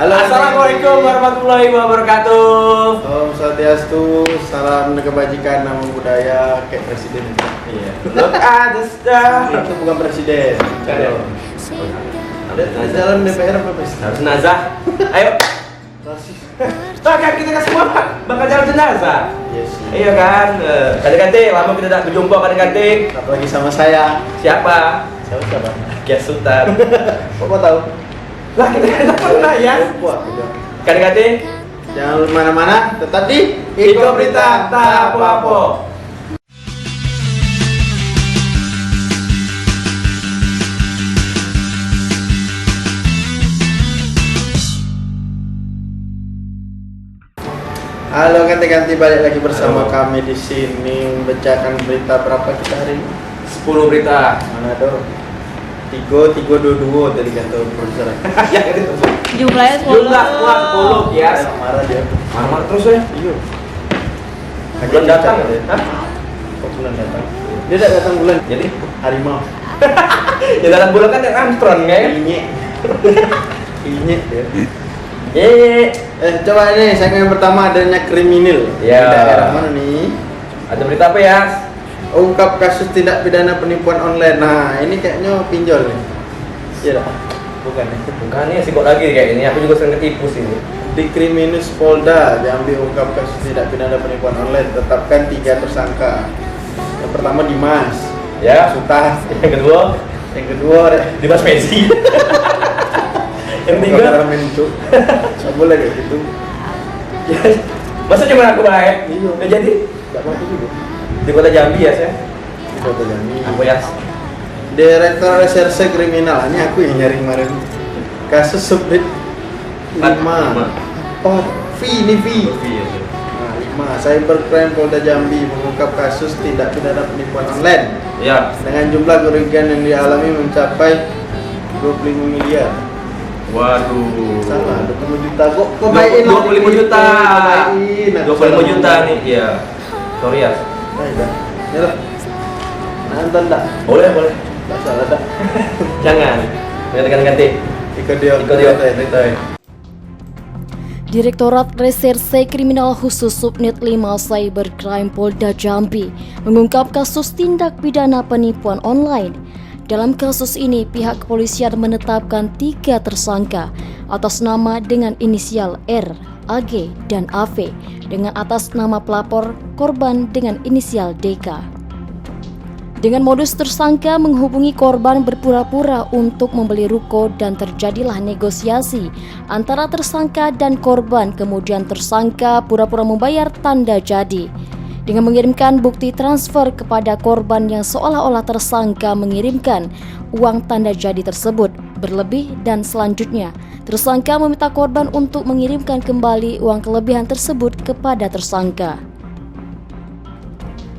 Halo, Assalamualaikum warahmatullahi wabarakatuh. Om Swastiastu, salam kebajikan, nama budaya, kayak presiden. Iya. Look at the star. Itu bukan presiden. Ada. Ada dalam DPR apa presiden? Harus jenazah. Ayo. Kan kita kan semua bakal jalan jenazah. Iya sih. Iya kan. Kadang-kadang lama kita tidak berjumpa kadang-kadang. Apalagi sama saya. Siapa? Siapa? Kias Sultan. Kok tahu? Lah kita kan pernah ya. Wah, udah. Kadang-kadang Jangan mana-mana, tetap di Iko Berita Tak Apa-apa. Halo, ganti-ganti balik lagi bersama Halo. kami di sini membacakan berita berapa kita hari ini? 10 berita. Mana tuh? 3 tadi kata produser. Ya itu. Jumlahnya 10. Jumlah uang 10 ya. Marah dia. Marah terus ya. Iya. Bulan datang ya? Hah? Kok bulan datang? Dia tidak datang bulan. Jadi Harimau. ya dalam bulan kan yang Armstrong ya. Inyek. Inyek dia. Eh, Coba ini segmen yang pertama adanya kriminal. Ya. Di daerah mana nih? ada berita apa ya? Ungkap kasus tindak pidana penipuan online. Nah, ini kayaknya pinjol nih. Iya dah. Bukan ya? Bukan nih sibuk lagi kayak ini. Aku juga sering ketipu sih ini. Di Kriminus Polda Jambi ungkap kasus tindak pidana penipuan online, tetapkan 3 tersangka. Yang pertama Dimas, Ya. Sutas. Yang kedua, Dimas Messi. Yang ketiga, Mentu. Nggak boleh kayak gitu. masa cuma aku baik? Iya. Nggak jadi Nggak apa-apa juga. di kota Jambi ya saya. Di Kota Jambi. Aku ya. Direktur Reserse Kriminal, ini aku yang nyari kemarin. Kasus subdit 5. Oh, V ini V. Nah, 5. Cybercrime Polda Jambi mengungkap kasus tindak pidana penipuan online Ya. dengan jumlah kerugian yang dialami mencapai 25 miliar. Waduh. Salah, 20 juta. Kok baikin 25 juta. Baikin. 25 juta nih. Iya. Sorry ya. Ya lah. Nonton tak? Boleh. Tak salah tak? Jangan. Ganti. Ikut dia. Direktorat Reserse Kriminal Khusus Subnit 5 Cybercrime Polda Jambi mengungkap kasus tindak pidana penipuan online. Dalam kasus ini, pihak kepolisian menetapkan 3 tersangka atas nama dengan inisial R, AG, dan AV dengan atas nama pelapor korban dengan inisial DK. Dengan modus tersangka menghubungi korban berpura-pura untuk membeli ruko dan terjadilah negosiasi antara tersangka dan korban. Kemudian tersangka pura-pura membayar tanda jadi dengan mengirimkan bukti transfer kepada korban yang seolah-olah tersangka mengirimkan uang tanda jadi tersebut berlebih, dan selanjutnya tersangka meminta korban untuk mengirimkan kembali uang kelebihan tersebut kepada tersangka.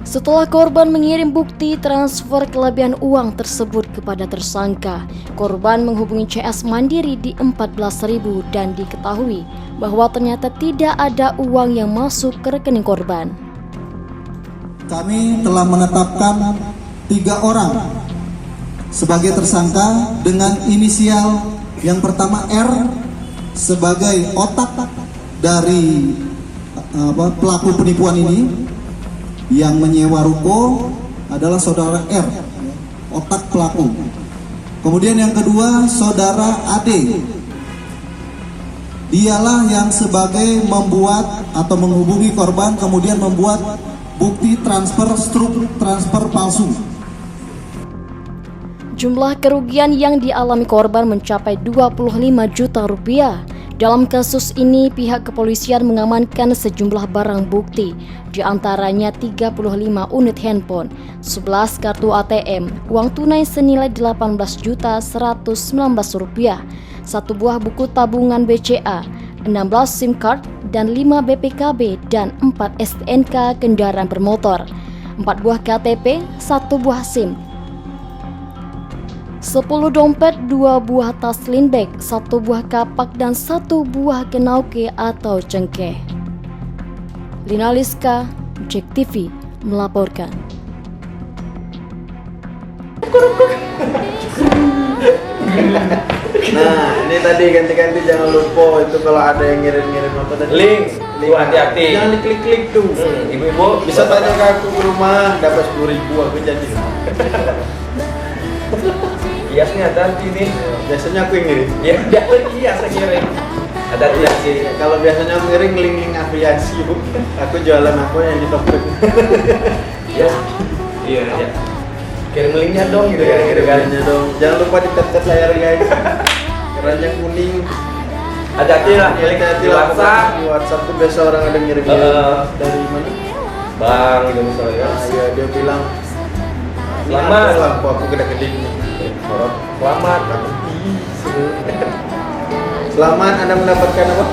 Setelah korban mengirim bukti transfer kelebihan uang tersebut kepada tersangka, korban menghubungi CS Mandiri di 14.000 dan diketahui bahwa ternyata tidak ada uang yang masuk ke rekening korban. Kami telah menetapkan 3 orang sebagai tersangka dengan inisial yang pertama R sebagai otak dari pelaku penipuan ini. Yang menyewa ruko adalah saudara R, otak pelaku. Kemudian yang kedua saudara AD, dialah yang sebagai membuat atau menghubungi korban kemudian membuat bukti transfer palsu. Jumlah kerugian yang dialami korban mencapai 25 juta rupiah. Dalam kasus ini, pihak kepolisian mengamankan sejumlah barang bukti, di antaranya 35 unit handphone, 11 kartu ATM, uang tunai senilai 18.119 rupiah, 1 buah buku tabungan BCA, 16 SIM card, dan 5 BPKB, dan 4 STNK kendaraan bermotor, 4 buah KTP, 1 buah SIM, 10 dompet, 2 buah tas sling bag, 1 buah kapak, dan 1 buah kenauke atau cengkeh. Lina Liska, Jack TV melaporkan. Nah, ini tadi ganti-ganti jangan lupa itu kalau ada yang ngirim-ngirim apa tadi. Link. Tuh, hati-hati. Jangan diklik-klik tuh. Ibu-ibu Bisa tanya ke aku ke rumah dapat 10.000 aku jadi. Hiasnya hati nih. Biasanya aku yang ngirim. Ya, iya saya kirim. Hati-hati sih. Kalau biasanya aku ngirim link-link afiliasi, aku jualan apa yang di topik. Iya. Iya, ya. Kirim linknya dong gitu kan, Kirimnya dong. Jangan lupa ditet layar guys. Keranjang kuning. Hati-hati lah, Hati-hati di lah, WhatsApp. Di WhatsApp tuh biasa orang ada ngirim dari mana? Bang gitu misalnya. Nah, iya dia bilang Selamat. Lampu aku gede-gede. Selamat. Selamat Anda mendapatkan apa?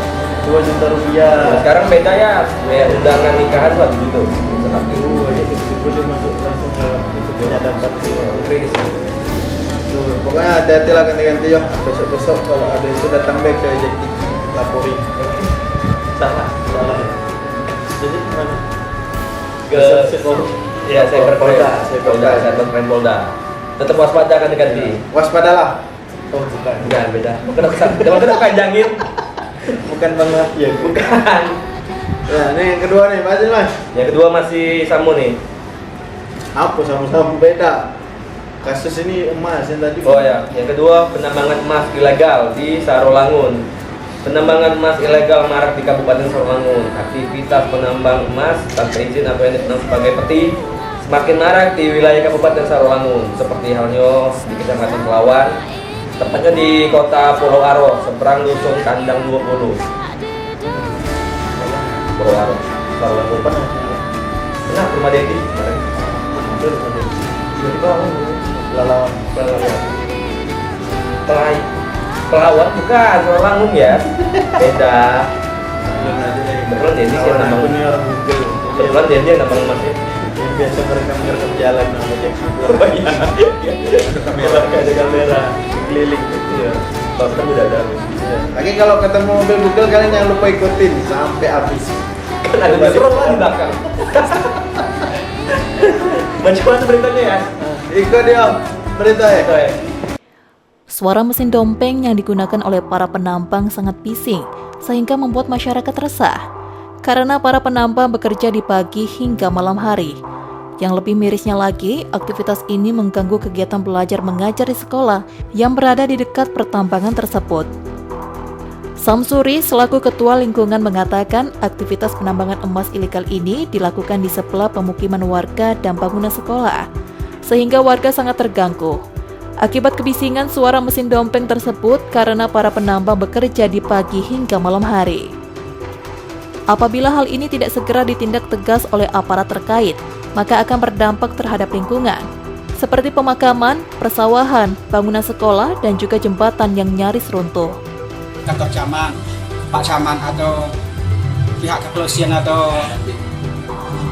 2 juta rupiah. Nah, sekarang beda ya, kayak undangan nikahan lah gitu. Tetapi Dia tiba-tiba masuk langsung ke itu punya dapat kris. Tuh, pokoknya hati-hati lah ganti-ganti ya. Besok-besok kalau ada itu datang back ke JT lapori. Salah. Jadi gimana? Ke ya saya Polda. Cybercrime Polda. Tetap waspada kan ganti. Waspadalah. Oh bukan. Bukan beda. Kena kanjangin. Bukan Bang Lahir. Bukan. Nah, ini yang kedua nih, Mas Mas. Yang kedua masih Samu nih. Apa sama-sama beda? Kasus ini emas yang tadi. Oh ya, yang kedua penambangan emas ilegal di Sarolangun. Penambangan emas ilegal marak di Kabupaten Sarolangun. Aktivitas penambang emas tanpa izin atau yang dikenal sebagai peti semakin marak di wilayah Kabupaten Sarolangun, seperti halnya di Kecamatan Kelawan, tepatnya di Kota Pulau Aro, seberang Dusun Kandang 20. Pulau Aro, Sarolangun. Pernah ke rumah Dedi? Di bawah. Lalawan. Pelawan bukan, Sarolangun ya. Beda. Beneran Dedi sih yang Kawan aku nambang. nih orang Google. Beneran Dedi yang nambang emasnya. Yang biasa mereka merekam jalan sama Jack. Oh iya. Ada kamera Keliling. Iya. Kalau kan udah ada. Lagi kalau ketemu mobil Google kalian jangan lupa ikutin sampai habis. Kan ada mikro lah di belakang. Macam mana beritanya ya? Ikut dia berita ya. Itu ya. Suara mesin dompeng yang digunakan oleh para penambang sangat bising, sehingga membuat masyarakat resah. Karena para penambang bekerja di pagi hingga malam hari. Yang lebih mirisnya lagi, aktivitas ini mengganggu kegiatan belajar mengajar di sekolah yang berada di dekat pertambangan tersebut. Samsuri selaku ketua lingkungan mengatakan aktivitas penambangan emas ilegal ini dilakukan di sebelah pemukiman warga dan bangunan sekolah, sehingga warga sangat terganggu. Akibat kebisingan suara mesin dompeng tersebut karena para penambang bekerja di pagi hingga malam hari. Apabila hal ini tidak segera ditindak tegas oleh aparat terkait, maka akan berdampak terhadap lingkungan, seperti pemakaman, persawahan, bangunan sekolah, dan juga jembatan yang nyaris runtuh. Kantor camat, Pak Camat atau pihak kepolisian atau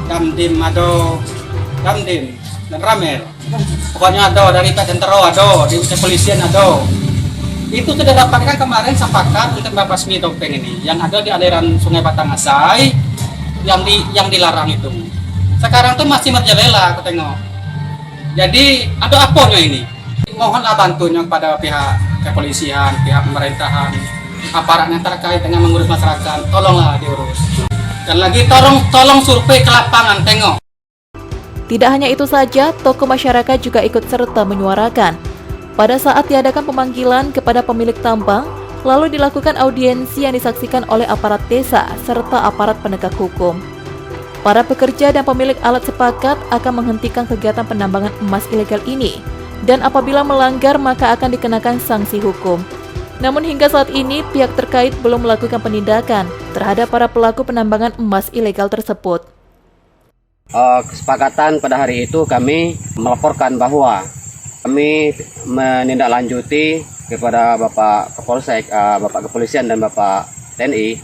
Damdim atau Damdim dan Ramel. Pokoknya ada dari Pak Tentero ada, di kepolisian ada. Itu sudah dapatkan kemarin sepakat untuk membasmi dompeng ini yang ada di aliran Sungai Batangasai yang dilarang itu. Sekarang tuh masih merajalela aku tengok. Jadi ada apanya ini? Mohonlah bantunya kepada pihak kepolisian, pihak pemerintahan, aparat yang terkait dengan mengurus masyarakat, tolonglah diurus. Dan lagi tolong survei ke lapangan, tengok. Tidak hanya itu saja, tokoh masyarakat juga ikut serta menyuarakan. Pada saat diadakan pemanggilan kepada pemilik tambang, lalu dilakukan audiensi yang disaksikan oleh aparat desa serta aparat penegak hukum. Para pekerja dan pemilik alat sepakat akan menghentikan kegiatan penambangan emas ilegal ini, dan apabila melanggar maka akan dikenakan sanksi hukum. Namun hingga saat ini pihak terkait belum melakukan penindakan terhadap para pelaku penambangan emas ilegal tersebut. Kesepakatan pada hari itu kami melaporkan bahwa kami menindaklanjuti kepada Bapak Kapolsek, Bapak Kepolisian dan Bapak TNI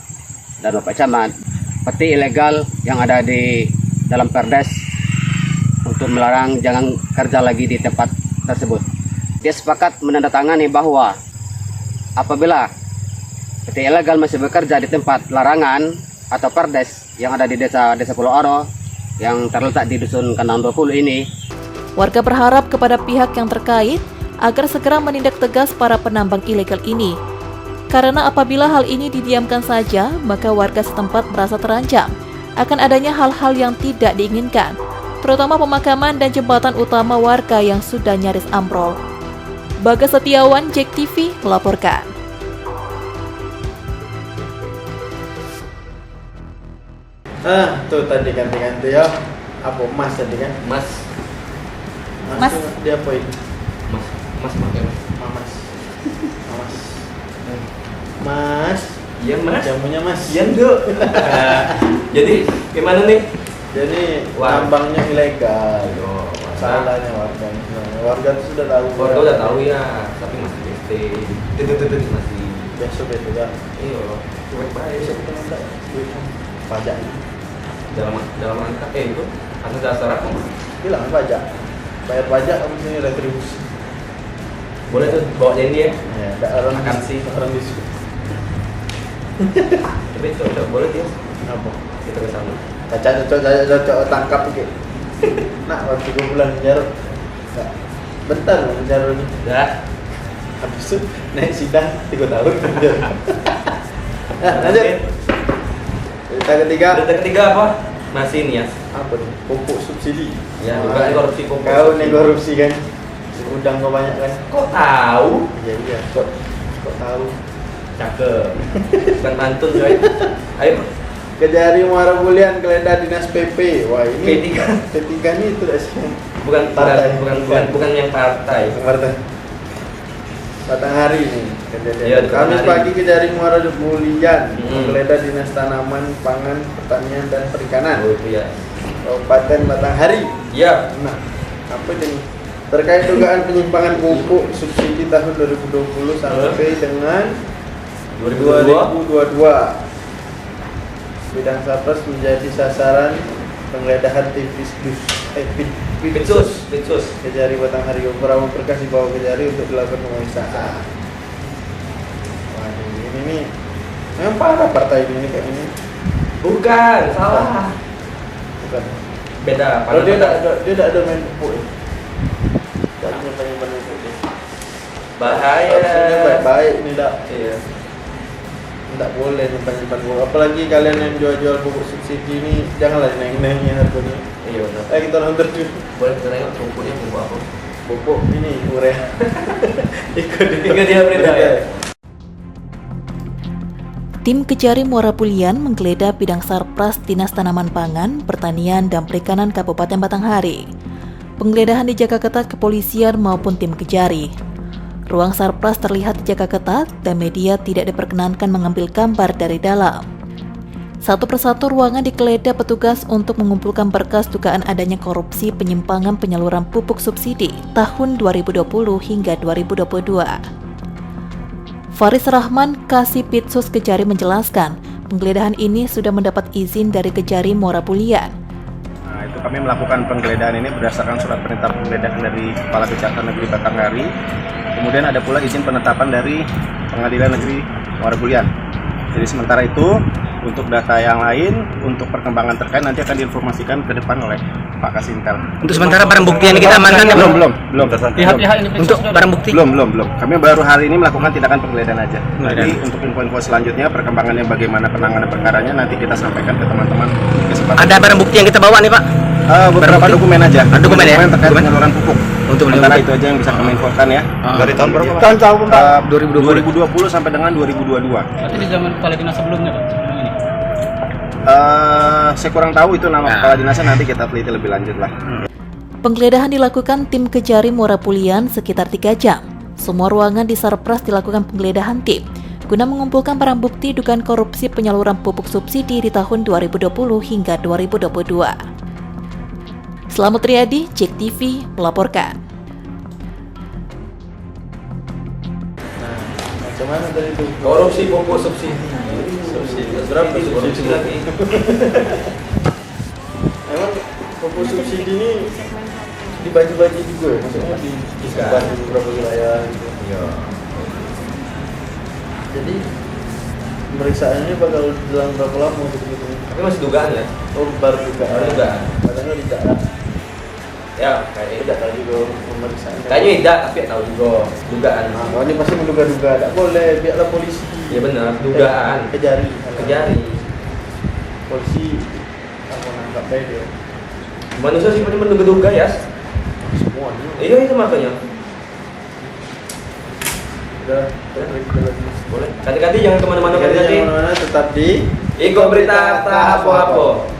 dan Bapak Camat peti ilegal yang ada di dalam Perdes untuk melarang jangan kerja lagi di tempat tersebut. Dia sepakat menandatangani bahwa apabila peti ilegal masih bekerja di tempat larangan atau Perdes yang ada di desa Pulau Aro yang terletak di Dusun Kandang 20 ini, warga berharap kepada pihak yang terkait agar segera menindak tegas para penambang ilegal ini. Karena apabila hal ini didiamkan saja, maka warga setempat merasa terancam akan adanya hal-hal yang tidak diinginkan, terutama pemakaman dan jembatan utama warga yang sudah nyaris ambrol. Bagas Setiawan, JEK TV melaporkan. Tuh tadi ganti-ganti ya. Apa Mas tadi kan? Mas. Mas. Tuh, dia apa ini? Mas pakai Mas. Mamas. Mamas. Mas. Iya Mas. Jamunya Mas. Iya Nduk. Jadi gimana nih? Jadi Wah. tambangnya ilegal. Ayo, Salahnya warga. Warga itu sudah tahu. Warga udah tahu ya, tapi masih BT. Itu masih. Besok itu kan. Iya, cuek baik. Besok kita minta duit pajak. Dalam rangka itu atas dasar apa? Bilang pajak. Bayar pajak kamu sini retribusi. Boleh tuh bawa janji ya. Ya, ada orang Akan sih. orang diskon. Tapi itu udah boleh dia. Apa? Kita ke sana. Cocok tangkap gitu. Nah, waktu 3 bulan penjara. Nggak. Bentar loh penjara ini. Dah. Habis itu naik sidang 3 tahun penjara. Nah, lanjut. Cerita ketiga. Cerita ketiga apa? Masih nih ya. Apa nih? Pupuk subsidi. Ya, dugaan korupsi pupuk. Kau nih korupsi kan? Udang kau banyak kan? Kok tahu? Iya. Kok tahu? Cakep. Bukan pantun coy. Ayo. Kejari Muara Bulian geledah dinas PP. Wah ini P3. P3 ini itu dah sih. Bukan yang partai. Partai. Batanghari nih kejadian. Iya, Kamis Batanghari. pagi Kejari Muara Bulian Hmm. menggeledah dinas tanaman, pangan, pertanian dan perikanan. Oh itu ya. Kabupaten Batanghari. Iya. Nah, apa ini? Terkait dugaan penyimpangan pupuk subsidi tahun 2020 sampai dengan 2022. Bidang Sapras menjadi sasaran penggeledahan Pitsus. Kejari Batanghari. Beberapa berkas dibawa Kejari untuk dilakukan pemeriksaan. Waduh, ini nih memang parah partai ini kayak ini. Bukan, salah. Bukan. Beda. Kalau dia tidak ada main pupuk. Tidak nyimpan pupuk dia. Bahaya. Harusnya baik-baik ini dak. Iya. Tidak boleh nyimpan pupuk. Apalagi kalian yang jual pupuk subsidi ini janganlah naik-naiknya harganya. Iya benar. Kita nonton dulu. Boleh kita tengok pupuknya pupuk apa? Pupuk ini urea. Ikut dia berita ya. Tim Kejari Muara Bulian menggeledah bidang Sarpras Dinas Tanaman Pangan, Pertanian, dan Perikanan Kabupaten Batanghari. Penggeledahan dijaga ketat kepolisian maupun tim Kejari. Ruang Sarpras terlihat dijaga ketat dan media tidak diperkenankan mengambil gambar dari dalam. Satu persatu ruangan digeledah petugas untuk mengumpulkan berkas dugaan adanya korupsi penyimpangan penyaluran pupuk subsidi tahun 2020 hingga 2022. Faris Rahman, Kasipitsus Kejari menjelaskan, penggeledahan ini sudah mendapat izin dari Kejari Muara Bulian. Nah, itu kami melakukan penggeledahan ini berdasarkan surat perintah penggeledahan dari Kepala Kejaksaan Negeri Batanghari. Kemudian ada pula izin penetapan dari Pengadilan Negeri Muara Bulian. Jadi sementara itu untuk data yang lain, untuk perkembangan terkait nanti akan diinformasikan ke depan oleh Pak Kasintel. Untuk sementara barang bukti yang kita amankan ya, belum. Pihak-pihak ini untuk barang bukti Belum. Kami baru hari ini melakukan tindakan penggeledahan aja. Jadi untuk info-info selanjutnya perkembangannya bagaimana penanganan perkaranya nanti kita sampaikan ke teman-teman di kesempatan. ada barang bukti yang kita bawa nih Pak. Beberapa dokumen aja. Dokumen ya? terkait penyaluran pupuk. Untuk sementara itu aja yang bisa kami infokan ya. Dari tahun berapa? Tahun 2020 sampai dengan 2022. Berarti di zaman kepala dinas sebelumnya Pak? Ini. Saya kurang tahu itu nama kepala dinasnya, nanti kita teliti lebih lanjut lah. Penggeledahan dilakukan tim Kejari Muara Bulian sekitar 3 jam. Semua ruangan di Sarpras dilakukan penggeledahan tim guna mengumpulkan barang bukti dugaan korupsi penyaluran pupuk subsidi di tahun 2020 hingga 2022. Selamat Riyadi, JEK TV melaporkan. Nah, macam mana tadi itu? Korupsi pupuk subsidi. Berapa subsidi lagi? Emang pupuk subsidi ini dibagi-bagi juga ya? Maksudnya disebar di beberapa wilayah gitu. Iya. Jadi pemeriksaannya bakal dalam berapa lama gitu? Tapi masih dugaan ya? Oh, baru juga. Baru dugaan. Padahal tidak. Ya, kayaknya Tidak tahu juga pemeriksaan. kayaknya tidak, tapi tahu juga dugaan. Nah, ini pasti menduga-duga. Tidak boleh, biarlah polisi. Ya benar, dugaan. Kejari. Kejari. Polisi apa nangkap dia. Manusia sih paling menduga-duga ya. Semuanya. Iya itu makanya. Udah. Boleh. Ganti-ganti jangan kemana-mana. Jadi Ganti-ganti. yang mana tetap di Iko berita tak apa-apa.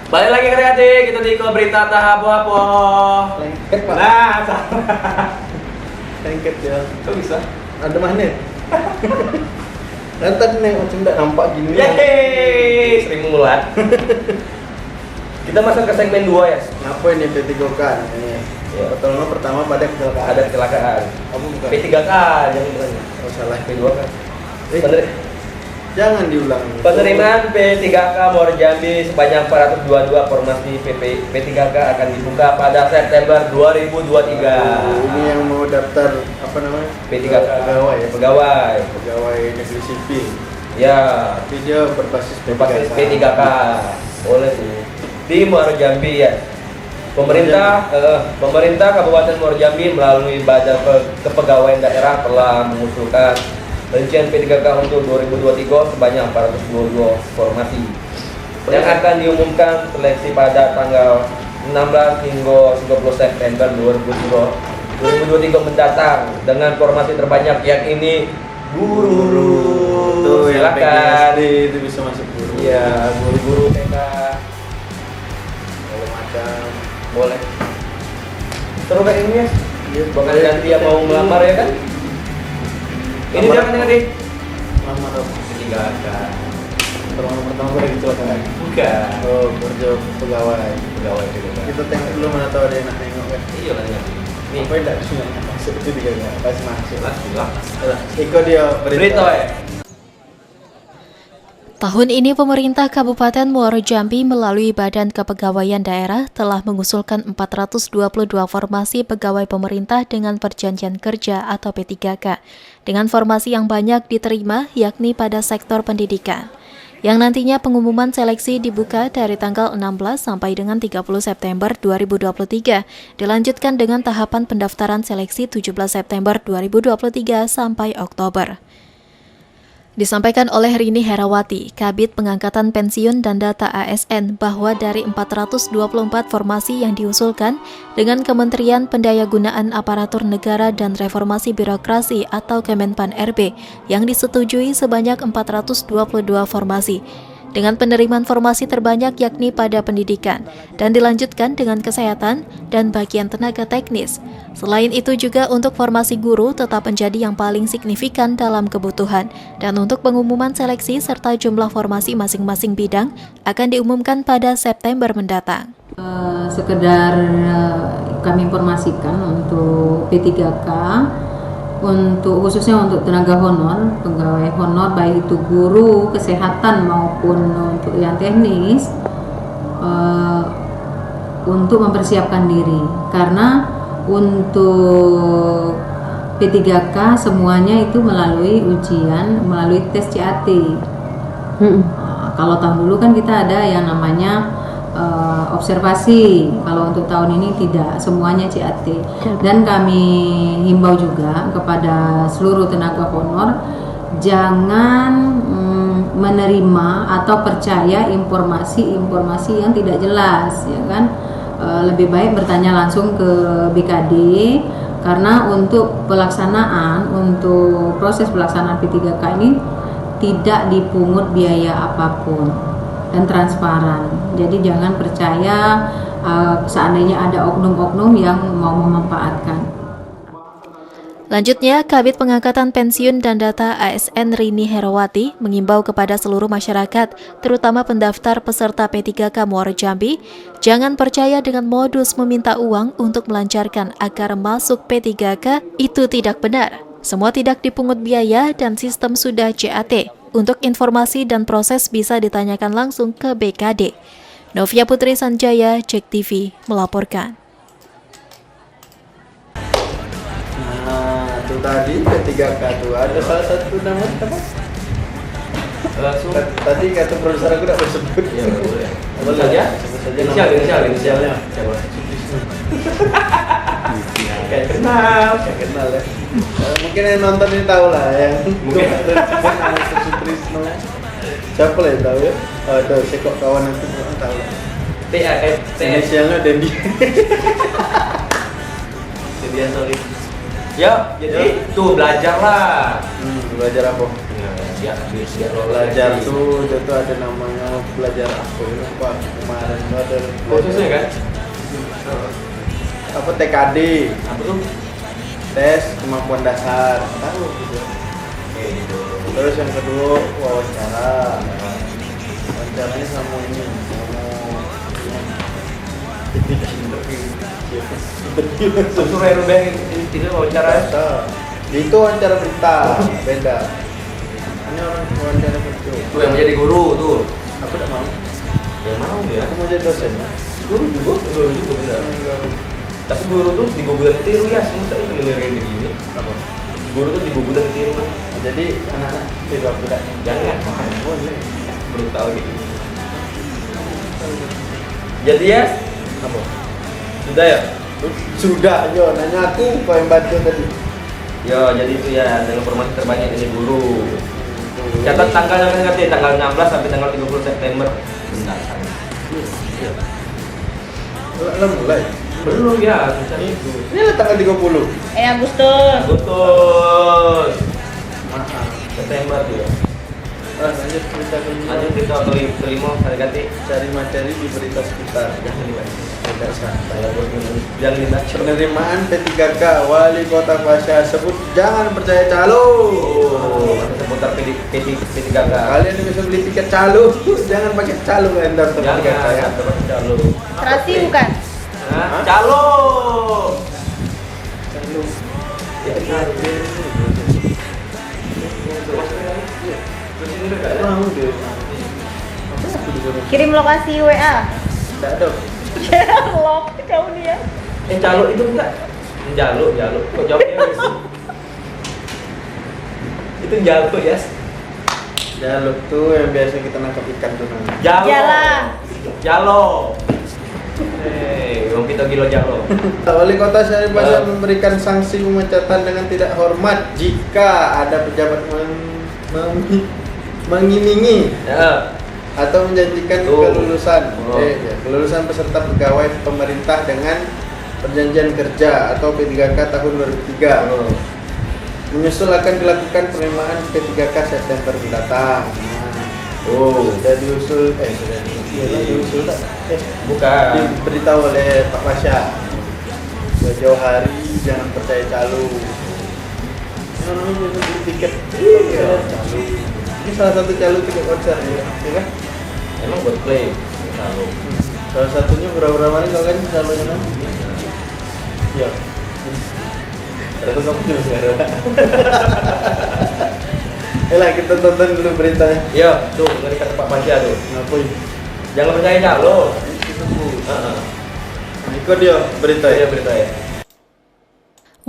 Balik lagi adik-adik, kita di Iko berita tak apa-apa. lengket pak. Nah, salah. Lengket ya. Kok bisa? Ada magnet. Dan tadi nih macam tidak nampak gini. Yeay, sering mulat. Kita masuk ke segmen 2 ya. Ngapa ini P3K ini? Ya. Pertama pada kecelakaan. Ada kecelakaan. Kamu bukan? P3K jangan bukan. Oh salah. P2K. Jangan diulang. Penerimaan P3K Muara Jambi sebanyak 422 formasi P3K akan dibuka pada September 2023. Ini yang mau daftar apa namanya? P3K Pegawai ya. Pegawai negeri sipil. ya Tapi dia berbasis berbasis P3K. Boleh sih di Muara Jambi ya. Pemerintah Kabupaten Muara Jambi melalui Badan Kepegawaian Daerah telah mengusulkan rincian P3K untuk 2023 sebanyak 422 formasi yang akan diumumkan seleksi pada tanggal 16 hingga 30 September 2023 mendatang dengan formasi terbanyak yakni guru. Tuh yang Silakan. PGSD itu bisa masuk guru. Iya, guru-guru TK Kalau macam boleh. Terus kayak ini ya. Iya, Bahkan nanti yang mau melamar ya kan? Ini Lamar. jangan dengar deh. lamar P3K. pertama pada kecelakaan. Bukan. Oh, kerja pegawai. Pegawai P3K. Kita tengok dulu mana tahu ada yang nak tengok kan. Iya lah dengar. Nih, Apa tidak sungai masuk itu tiga pasti masuk. lah. Ikut dia Berita ya. Tahun ini pemerintah Kabupaten Muara Jambi melalui Badan Kepegawaian Daerah telah mengusulkan 422 formasi pegawai pemerintah dengan perjanjian kerja atau P3K dengan formasi yang banyak diterima yakni pada sektor pendidikan. Yang nantinya pengumuman seleksi dibuka dari tanggal 16 sampai dengan 30 September 2023, dilanjutkan dengan tahapan pendaftaran seleksi 17 September 2023 sampai Oktober. Disampaikan oleh Rini Herawati, Kabid Pengangkatan Pensiun dan Data ASN, bahwa dari 424 formasi yang diusulkan dengan Kementerian Pendayagunaan Aparatur Negara dan Reformasi Birokrasi atau Kemenpan RB yang disetujui sebanyak 422 formasi. Dengan penerimaan formasi terbanyak yakni pada pendidikan dan dilanjutkan dengan kesehatan dan bagian tenaga teknis. Selain itu juga untuk formasi guru tetap menjadi yang paling signifikan dalam kebutuhan dan untuk pengumuman seleksi serta jumlah formasi masing-masing bidang akan diumumkan pada September mendatang. Sekedar kami informasikan untuk P3K khususnya untuk tenaga honor, pegawai honor baik itu guru, kesehatan maupun untuk yang teknis untuk mempersiapkan diri karena untuk P3K semuanya itu melalui ujian, melalui tes CAT. Kalau tahun dulu kan kita ada yang namanya observasi. Kalau untuk tahun ini tidak, semuanya CAT. Dan kami himbau juga kepada seluruh tenaga honor jangan menerima atau percaya informasi yang tidak jelas, ya kan? Lebih baik bertanya langsung ke BKD karena untuk proses pelaksanaan P3K ini tidak dipungut biaya apapun dan transparan. Jadi jangan percaya seandainya ada oknum-oknum yang mau memanfaatkan. Lanjutnya, Kabid Pengangkatan Pensiun dan Data ASN Rini Herawati mengimbau kepada seluruh masyarakat, terutama pendaftar peserta P3K Muara Jambi, jangan percaya dengan modus meminta uang untuk melancarkan agar masuk P3K, itu tidak benar. Semua tidak dipungut biaya dan sistem sudah CAT. Untuk informasi dan proses bisa ditanyakan langsung ke BKD. Novia Putri Sanjaya, JEK TV, melaporkan. itu tadi P3K tuh ada salah satu nama apa? Langsung. Tadi kata profesor aku tidak bersebut. Ya boleh. Boleh saja. sebut saja Inisialnya. Siapa? Kayak kenal ya. Mungkin yang nonton ini tahu lah yang Mungkin. Sutrisno. Siapa lah yang tahu ya? Oh, itu sekok kawan itu orang tahu lah. TAF. Inisialnya Dendi. Jadi sorry. Ya, jadi tuh belajarlah. Belajar apa? Ya, biar Belajar tuh ada namanya belajar apa ya? Pak kemarin tuh ada khususnya kan? apa TKD, Apa tuh? tes kemampuan dasar, tahu gitu. Oke, gitu. Terus yang kedua wawancara. Wawancaranya sama ini, Suruh Rubeng ini wawancara. Itu wawancara berita, beda. Ini orang wawancara kerja. Tuh yang menjadi guru tuh. Aku tidak mau. Yang mau ya? Aku mau jadi dosen. Guru juga benar. Tapi guru tuh diguguran tiru ya, semua ini dengerin begini. Apa? Guru tuh diguguran tiru. Jadi anak-anak tidak tidak. Jangan, boleh. Brutal gitu. Jadi ya, Apa? sudah ya. Sudah, yo nanya aku kau yang bantu tadi. Yo, jadi itu ya dengan informasi terbanyak ini guru. Catat tanggalnya ngerti tanggal 16 sampai tanggal 30 September mendatang. Iya. Belum mulai. Belum ya, itu. Ini lah tanggal 30. Agustus. Agustus. Maaf. September ya. Lanjut cerita dulu. Lanjut kita terima hari ganti. Cari materi di berita sekitar. Jangan dibaca. Tidak santai. Jangan dibaca. Penerimaan P3K Wali Kota Pasha sebut jangan percaya calo. Oh, seputar P3K. Kalian yang bisa beli tiket calo, jangan pakai calo kalian daftar P3K ya. Jangan calo. Terasi bukan? Hah? Calo. Calo. Ya, Mau dia. Apa aku disuruh? Kirim lokasi WA. Tidak ada. Lok jauh dia. calo itu enggak? Jalo. Kok jawabnya sih? Itu jalo ya? Jaluk tuh yang biasa kita nangkap ikan tuh. Jalo. Wong kita gila jalo. Wali Kota Syarif Pasha memberikan sanksi pemecatan dengan tidak hormat jika ada pejabat mengimingi Ya. atau menjanjikan kelulusan peserta pegawai pemerintah dengan perjanjian kerja atau P3K tahun 2003. Menyusul akan dilakukan penerimaan P3K September mendatang. Sudah diusul Bukan. diberitahu oleh Pak Pasha jauh hari jangan percaya calo. Beli tiket calo. Ini salah satu calo tiket konser ya kan? Emang buat play calo. Salah satunya berapa kali kalian calonya nanti? Ya. Terus kamu juga sekarang. Lah kita tonton dulu beritanya. Iya, tuh dari kata Pak Pasha tuh. Ngapain? Jangan percaya calo. Ikut dia berita ya. Berita ya.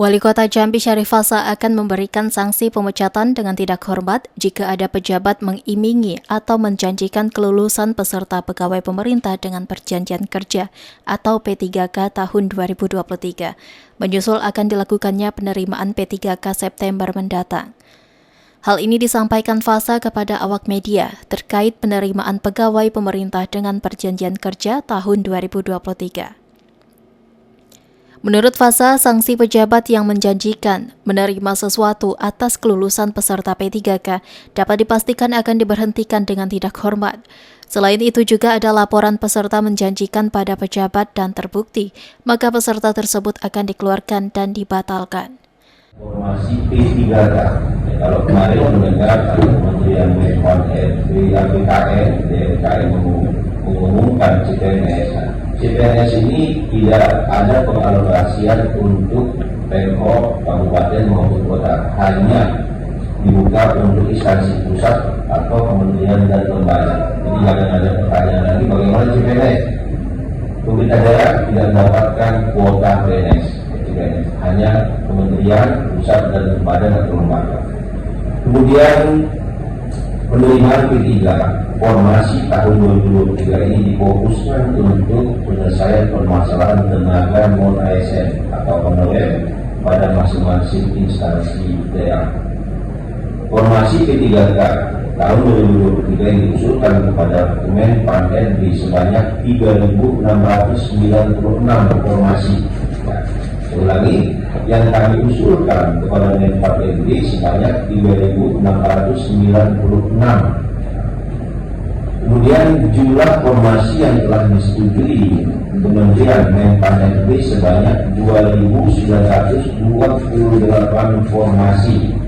Wali Kota Jambi Syarif Pasha akan memberikan sanksi pemecatan dengan tidak hormat jika ada pejabat mengimingi atau menjanjikan kelulusan peserta pegawai pemerintah dengan perjanjian kerja atau P3K tahun 2023. Menyusul akan dilakukannya penerimaan P3K September mendatang. Hal ini disampaikan Pasha kepada awak media terkait penerimaan pegawai pemerintah dengan perjanjian kerja tahun 2023. Menurut Pasha, sanksi pejabat yang menjanjikan menerima sesuatu atas kelulusan peserta P3K dapat dipastikan akan diberhentikan dengan tidak hormat. Selain itu juga ada laporan peserta menjanjikan pada pejabat dan terbukti, maka peserta tersebut akan dikeluarkan dan dibatalkan. Informasi P3K, kalau kemarin mendengar Kementerian BKN mengumumkan CPNS ini tidak ada pengalokasian untuk Pemprov, kabupaten maupun kota, hanya dibuka untuk instansi pusat atau kementerian dan lembaga. Jadi jangan ada pertanyaan lagi bagaimana CPNS. Pemerintah daerah tidak mendapatkan kuota PNS. CPNS, hanya kementerian, pusat dan badan atau lembaga. Kemudian penerimaan P3 formasi tahun 2023 ini difokuskan untuk penyelesaian permasalahan tenaga non ASN atau honorer pada masing-masing instansi daerah. Formasi P3K tahun 2023 ini diusulkan kepada Kemenpan RB sebanyak 3.696 formasi. Ulangi, yang kami usulkan kepada Menpan RB sebanyak 3.696. Kemudian jumlah formasi yang telah disetujui Kementerian Menpan RB sebanyak 2.928 formasi.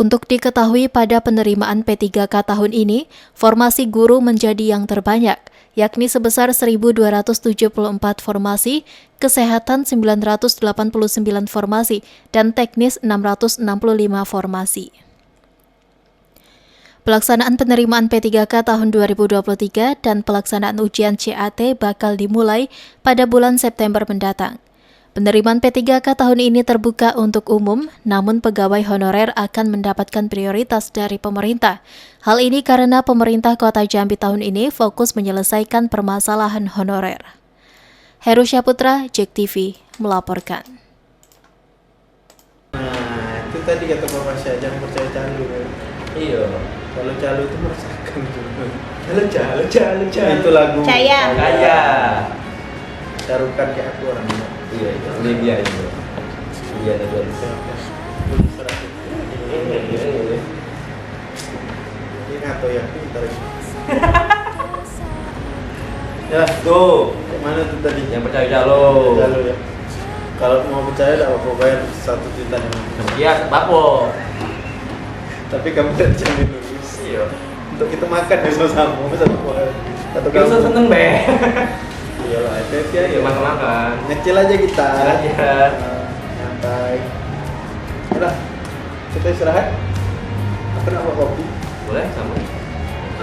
Untuk diketahui pada penerimaan P3K tahun ini, formasi guru menjadi yang terbanyak, yakni sebesar 1.274 formasi, kesehatan 989 formasi, dan teknis 665 formasi. Pelaksanaan penerimaan P3K tahun 2023 dan pelaksanaan ujian CAT bakal dimulai pada bulan September mendatang. Penerimaan P3K tahun ini terbuka untuk umum, namun pegawai honorer akan mendapatkan prioritas dari pemerintah. Hal ini karena pemerintah Kota Jambi tahun ini fokus menyelesaikan permasalahan honorer. Heru Syaputra, JEK TV, melaporkan. Nah, itu tadi kata Bapak saya, jangan percaya calo. Iya. Kalau calo itu meresahkan juga. Calo. Itu lagu Caya. Carukan kayak aku orang ini. Iya, itu Libya itu. Iya, ada dua. Ini atau ya, pintar. Ya, tuh. Mana tuh tadi? Yang percaya calo. Calo ya. Kalau mau percaya tidak apa-apa bayar 1 juta. Iya, bapo. Tapi kamu tidak jamin lulus. Iya. Untuk kita makan ya sama-sama. Atau Kita kamu seneng be. Iyalah, FFP Iya, makan-makan. ngecil aja kita. Ngecil aja. Santai. Udah, kita istirahat. Apa nama kopi? Boleh sama.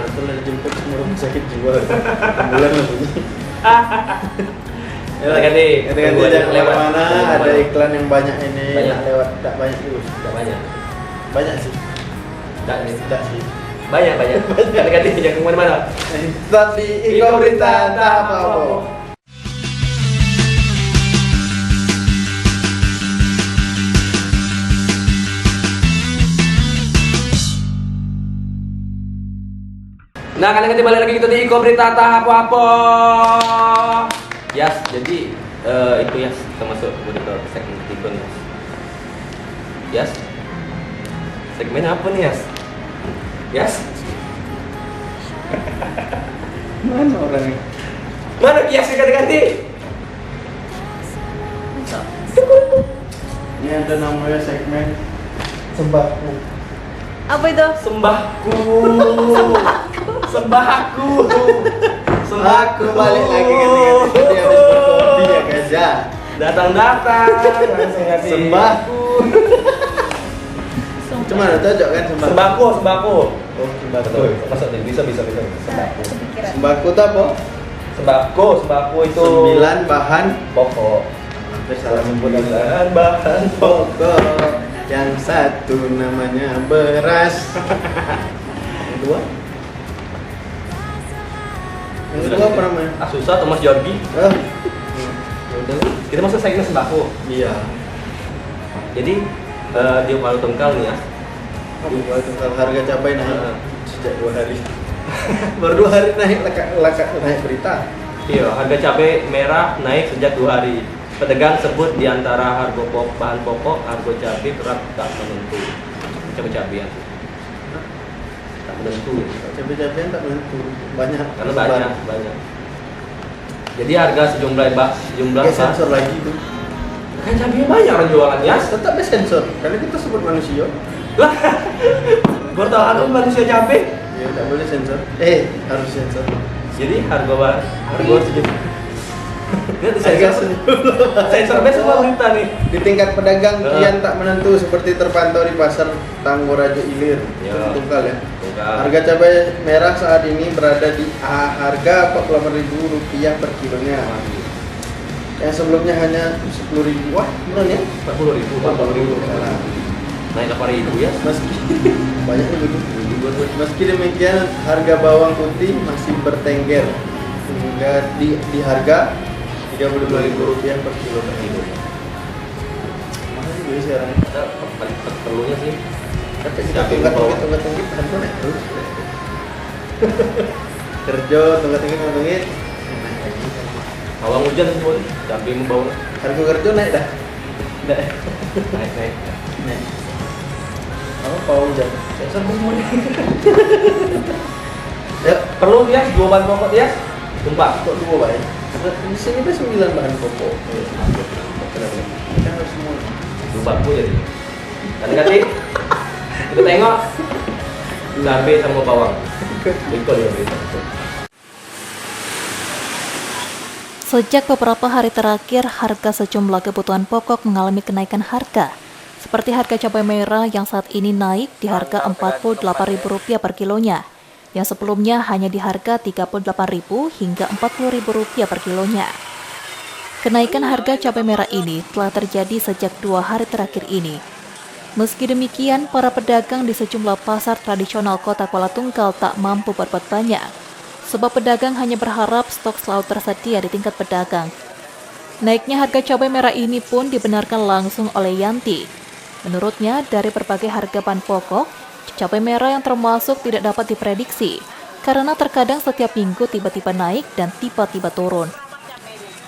Atau lagi jemput semua rumah sakit jiwa. Bulan lah bunyi. Ganti. Ganti jangan lewat mana. Ada iklan yang banyak ini. Banyak. Nak lewat tak banyak dulu. Tidak banyak. Banyak sih. Tidak sih. Banyak. Ganti jangan kemana-mana. Tetap di Iko Berita tak apa-apa. Nah, kalian kembali lagi kita di Iko Berita tak apa-apa. Yes, jadi itu ya, kita masuk ke segmen ketiga nih. Yes. Segmen apa nih, Yes? Yes? Mana orangnya? Mana Yes ganti-ganti? Ini ada namanya segmen sembako. Apa itu? Sembahku. Aku balik lagi ganti-ganti dia habis berkopi ya guys ya. Datang langsung ganti. Sembako. Cuma ada cocok kan sembako. Sembako. Oh, sembako. Masuk nih, bisa. Sembako. Sembako itu apa? Sembako itu 9 bahan pokok. Sampai salah sebut 9 bahan pokok. Yang satu namanya beras. Yang dua? Yang kedua apa namanya? Asusa atau Mas Jordi. Ya udah. Kita masuk segmen sembako. Iya. Jadi di Walu Tungkal nih ya. Kalau harga cabai naik sejak 2 hari. Baru 2 hari naik naik berita. Iya, harga cabai merah naik sejak 2 hari. Pedagang sebut di antara harga bahan pokok, harga cabai kerap tak menentu. Cabai-cabean. Tak menentu. Cabai-cabean tak menentu. Banyak. Karena banyak. Jadi harga sejumlah sensor lagi tuh. Kan cabenya banyak orang jualan ya. Tetap ada sensor. Karena kita sebut manusia. Lah. Gua tahu aku manusia cabai. Ya tak boleh sensor. Harus sensor. Jadi harga sejumlah. Dia sensor semua berita nih. Di tingkat pedagang kian tak menentu seperti terpantau di pasar Tanggorajo Ilir. Tunggal ya. Harga cabai merah saat ini berada di harga Rp48.000 per kilonya. Yang sebelumnya hanya 10.000. Wah, benar ya? 40.000. Salah. Naik 8.000 ya. Meski banyak begitu. Meski demikian, harga bawang putih masih bertengger hingga di harga Rp32.000 per kilo. Mana sih gue sekarang? Ada perlunya sih. Tapi kita tunggat harga naik terus. Kerja tunggat. Bawang hujan semua, cabai mau bawang. Harga kerja naik dah. Naik. Apa bawang hujan? Saya semuanya. Ya, perlu ya 2 bahan pokok ya. Sumpah. Kok 2 bahan? Di sini ada 9 bahan pokok. Kita harus semua. Lupaku jadi. Ganti. Kita tengok. Cabai sama bawang. Itu dia. Sejak beberapa hari terakhir, harga sejumlah kebutuhan pokok mengalami kenaikan harga. Seperti harga cabai merah yang saat ini naik di harga Rp48.000 per kilonya, yang sebelumnya hanya di harga Rp38.000 hingga Rp40.000 per kilonya. Kenaikan harga cabai merah ini telah terjadi sejak 2 hari terakhir ini. Meski demikian, para pedagang di sejumlah pasar tradisional kota Kuala Tunggal tak mampu berbuat banyak, sebab pedagang hanya berharap stok selalu tersedia di tingkat pedagang. Naiknya harga cabai merah ini pun dibenarkan langsung oleh Yanti. Menurutnya, dari berbagai harga bahan pokok, cabai merah yang termasuk tidak dapat diprediksi, karena terkadang setiap minggu tiba-tiba naik dan tiba-tiba turun.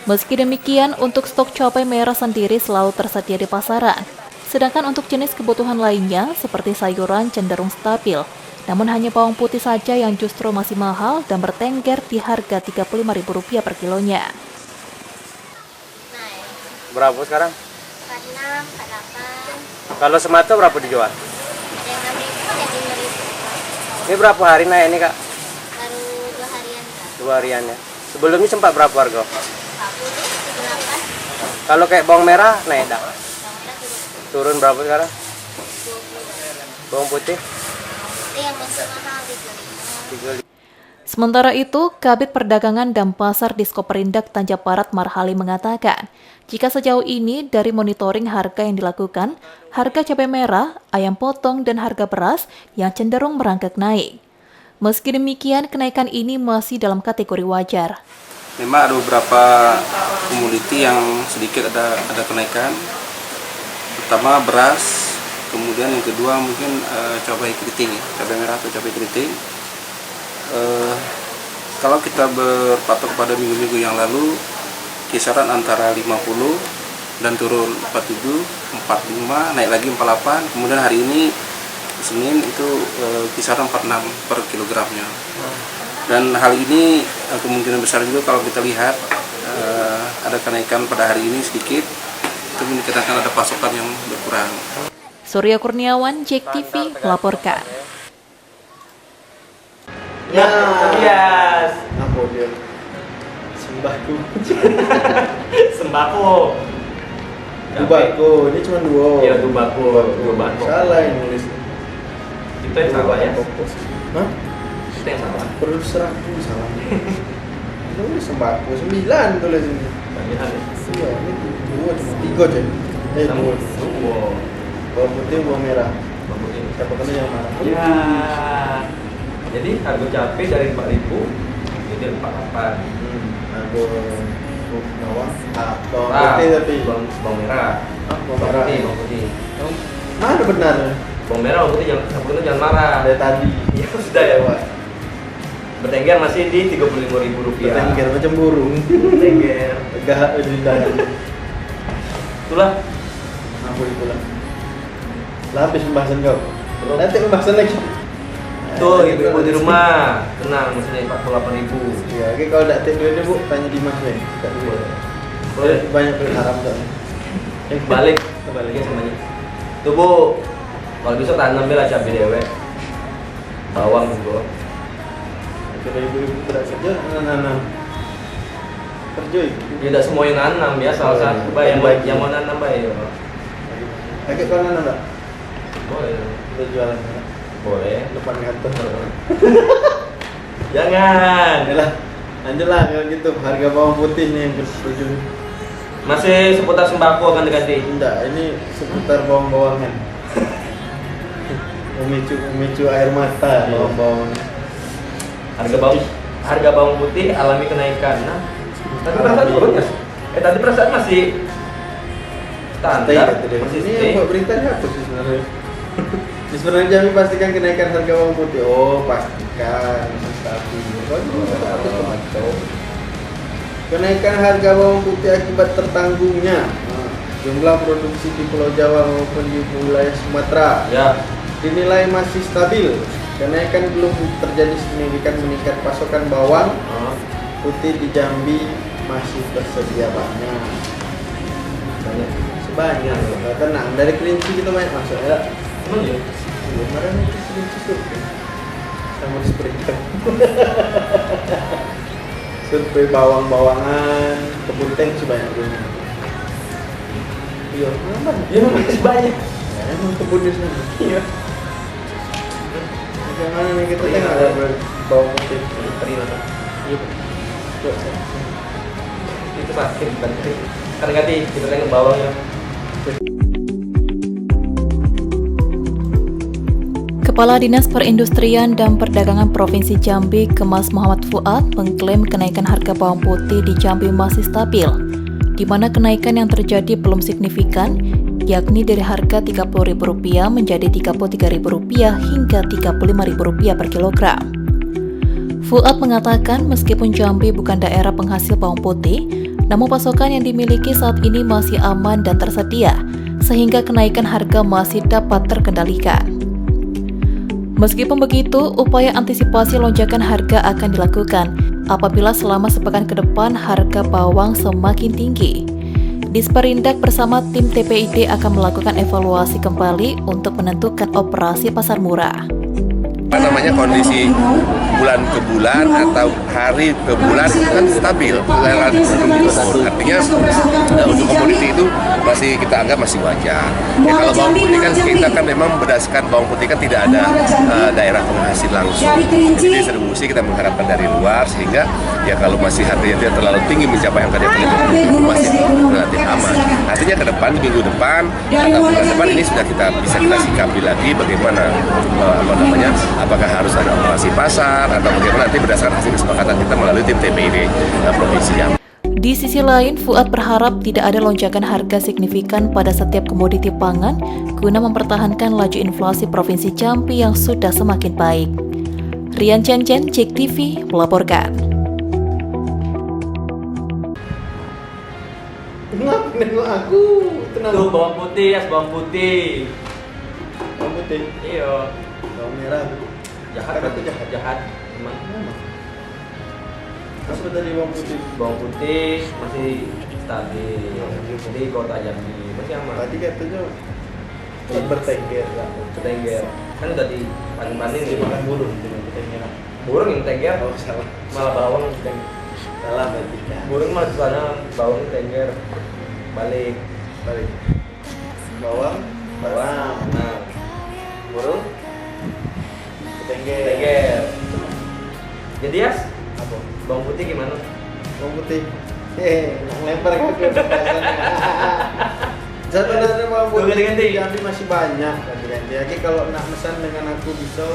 Meski demikian, untuk stok cabai merah sendiri selalu tersedia di pasaran, sedangkan untuk jenis kebutuhan lainnya, seperti sayuran cenderung stabil, namun hanya bawang putih saja yang justru masih mahal dan bertengger di harga Rp35.000 per kilonya. Berapa sekarang? 46, 48. Kalau semata berapa dijual? Ada yang 6.000, ada yang 5.000. Ini berapa hari naik ini kak? Baru 2 harian Kak. 2 harian ya. Sebelumnya sempat berapa harga? 40, 78. Kalau kayak bawang merah naik dah? Bawang merah turun. Turun berapa sekarang? 20. Bawang putih? Ini yang masih mahal 35. 35. Sementara itu, Kabid Perdagangan dan Pasar Diskoperindak Tanjab Barat Marhali mengatakan, jika sejauh ini dari monitoring harga yang dilakukan, harga cabai merah, ayam potong, dan harga beras yang cenderung merangkak naik. Meski demikian, kenaikan ini masih dalam kategori wajar. Memang ada beberapa komoditi yang sedikit ada kenaikan, pertama beras, kemudian yang kedua mungkin cabai keriting, cabai merah atau cabai keriting. Kalau kita berpatok pada minggu-minggu yang lalu, kisaran antara 50 dan turun 47, 45, naik lagi 48, kemudian hari ini Senin itu kisaran 46 per kilogramnya. Dan hal ini kemungkinan besar juga kalau kita lihat ada kenaikan pada hari ini sedikit, itu dikatakan ada pasokan yang berkurang. Surya Kurniawan, JEK TV melaporkan. Ya, Tobias. Apa dia? Sembako. Sembako. Tubako, ini cuma 2. Iya, tubako. Salah yang nulis. Itu yang salah ya? Hah? Itu yang salah. Produser aku salah. Ini sembako 9 tulis ini. Banyak ya? Iya, ini 2 cuma 3 aja. 2. Bawang putih, bawang merah. Siapa kena yang marah? Ya. Jadi harga cabai dari 4.000 jadi 48. Harga bawang, bawang Ah, putih tapi bawang merah. bawang merah. Bawang putih. Mana benar? Bawang merah, bawang putih jangan marah. Dari tadi. Ya sudah ya Pak. Bertengger masih di Rp35.000. Bertengger macam burung. Bertengger. Tegak di dalam. Itulah. Apa itulah? Lah habis pembahasan kau. Nanti pembahasan lagi. Tuh, ibu di rumah. Tenang, mesinnya 48.000. Iya, oke kalau tidak take duitnya Bu, tanya Dimas nih. Tidak dulu. Boleh. Banyak duit haram soalnya. Balik kebaliknya semuanya. Tuh Bu, kalau bisa tanam bela cabai dewek. Bawang juga. Kalau ibu-ibu tidak kerja, nanam. Kerja itu. Ya tidak semua yang nanam ya, salah satu yang mau nanam baik. Oke, kau nanam tak? Boleh. Kita jualan. Boleh. Depan kantor. Jangan. Yalah, lanjutlah kalau gitu. Harga bawang putih nih yang berjual. Masih seputar sembako akan diganti. Enggak, ini seputar bawang-bawangan. Memicu air mata bawang-bawang. Harga bawang putih alami kenaikan. Nah, tadi perasaan turun ya? Tadi perasaan masih standar. Masih ini yang buat beritanya apa sih sebenarnya? Sebenarnya Jambi pastikan kenaikan harga bawang putih. Oh, pastikan stabil. Kenaikan harga bawang putih akibat tertanggungnya jumlah produksi di Pulau Jawa maupun di wilayah Sumatera dinilai masih stabil. Kenaikan belum terjadi signifikan meningkat pasokan bawang putih di Jambi masih tersedia banyak. Sebanyak. Tenang, dari Kerinci kita banyak masuk ya. Emang ya? Kemarin itu Kerinci survei sama Sprinter. Survei bawang-bawangan, kebun teh sebanyak dulu. Iya, kenapa? Iya, masih banyak. Ya, emang kebun di sana. Iya. Bagaimana nih kita tengok ada bawang putih? Terima kasih. Iya. Itu sakit bukan kering. Karena ganti kita tengok bawangnya. Kepala Dinas Perindustrian dan Perdagangan Provinsi Jambi, Kemas Muhammad Fuad, mengklaim kenaikan harga bawang putih di Jambi masih stabil, di mana kenaikan yang terjadi belum signifikan, yakni dari harga Rp30.000 menjadi Rp33.000 hingga Rp35.000 per kilogram. Fuad mengatakan meskipun Jambi bukan daerah penghasil bawang putih, namun pasokan yang dimiliki saat ini masih aman dan tersedia, sehingga kenaikan harga masih dapat terkendalikan. Meskipun begitu, upaya antisipasi lonjakan harga akan dilakukan apabila selama sepekan ke depan harga bawang semakin tinggi. Disperindak bersama tim TPID akan melakukan evaluasi kembali untuk menentukan operasi pasar murah. Kondisi bulan ke bulan atau hari ke bulan itu kan stabil, relatif turun. Artinya untuk komoditi itu masih kita anggap masih wajar. Ya, kalau bawang putih kan kita kan memang berdasarkan bawang putih kan tidak ada daerah penghasil langsung. Jadi distribusi kita mengharapkan dari luar sehingga ya kalau masih harganya tidak terlalu tinggi mencapai angka yang masih relatif aman. Artinya ke depan minggu depan atau bulan depan ini sudah bisa kita sikapi lagi bagaimana apakah harus ada operasi pasar atau bagaimana nanti berdasarkan hasil kesepakatan kita melalui tim TPID Provinsi Jambi. Di sisi lain, Fuad berharap tidak ada lonjakan harga signifikan pada setiap komoditi pangan guna mempertahankan laju inflasi Provinsi Jambi yang sudah semakin baik. Rian Chen, JEK TV melaporkan. Nengok aku, tenang. Tuh bawang putih, bawang putih. Bawang putih? Iya. Bawang merah. Jahat kan tuh jahat. Emang. Apa tadi bawang putih? Bawang putih masih stabil. Jadi kota Jambi masih aman. Tadi katanya bertengger lah. Bertengger. Kan udah di paling-paling nih makan burung dengan bertengger. Burung yang tengger? Oh salah. Malah bawang yang tengger. Salah berarti. Burung malah di sana bawang tengger. Balik. Bawang. Nah. Burung tengger. Jadi apa? Bawang putih gimana? Bawang putih. Lempar ke sebenarnya bawang putih Jambi masih banyak ganti-ganti. Jadi kalau nak pesan dengan aku bisa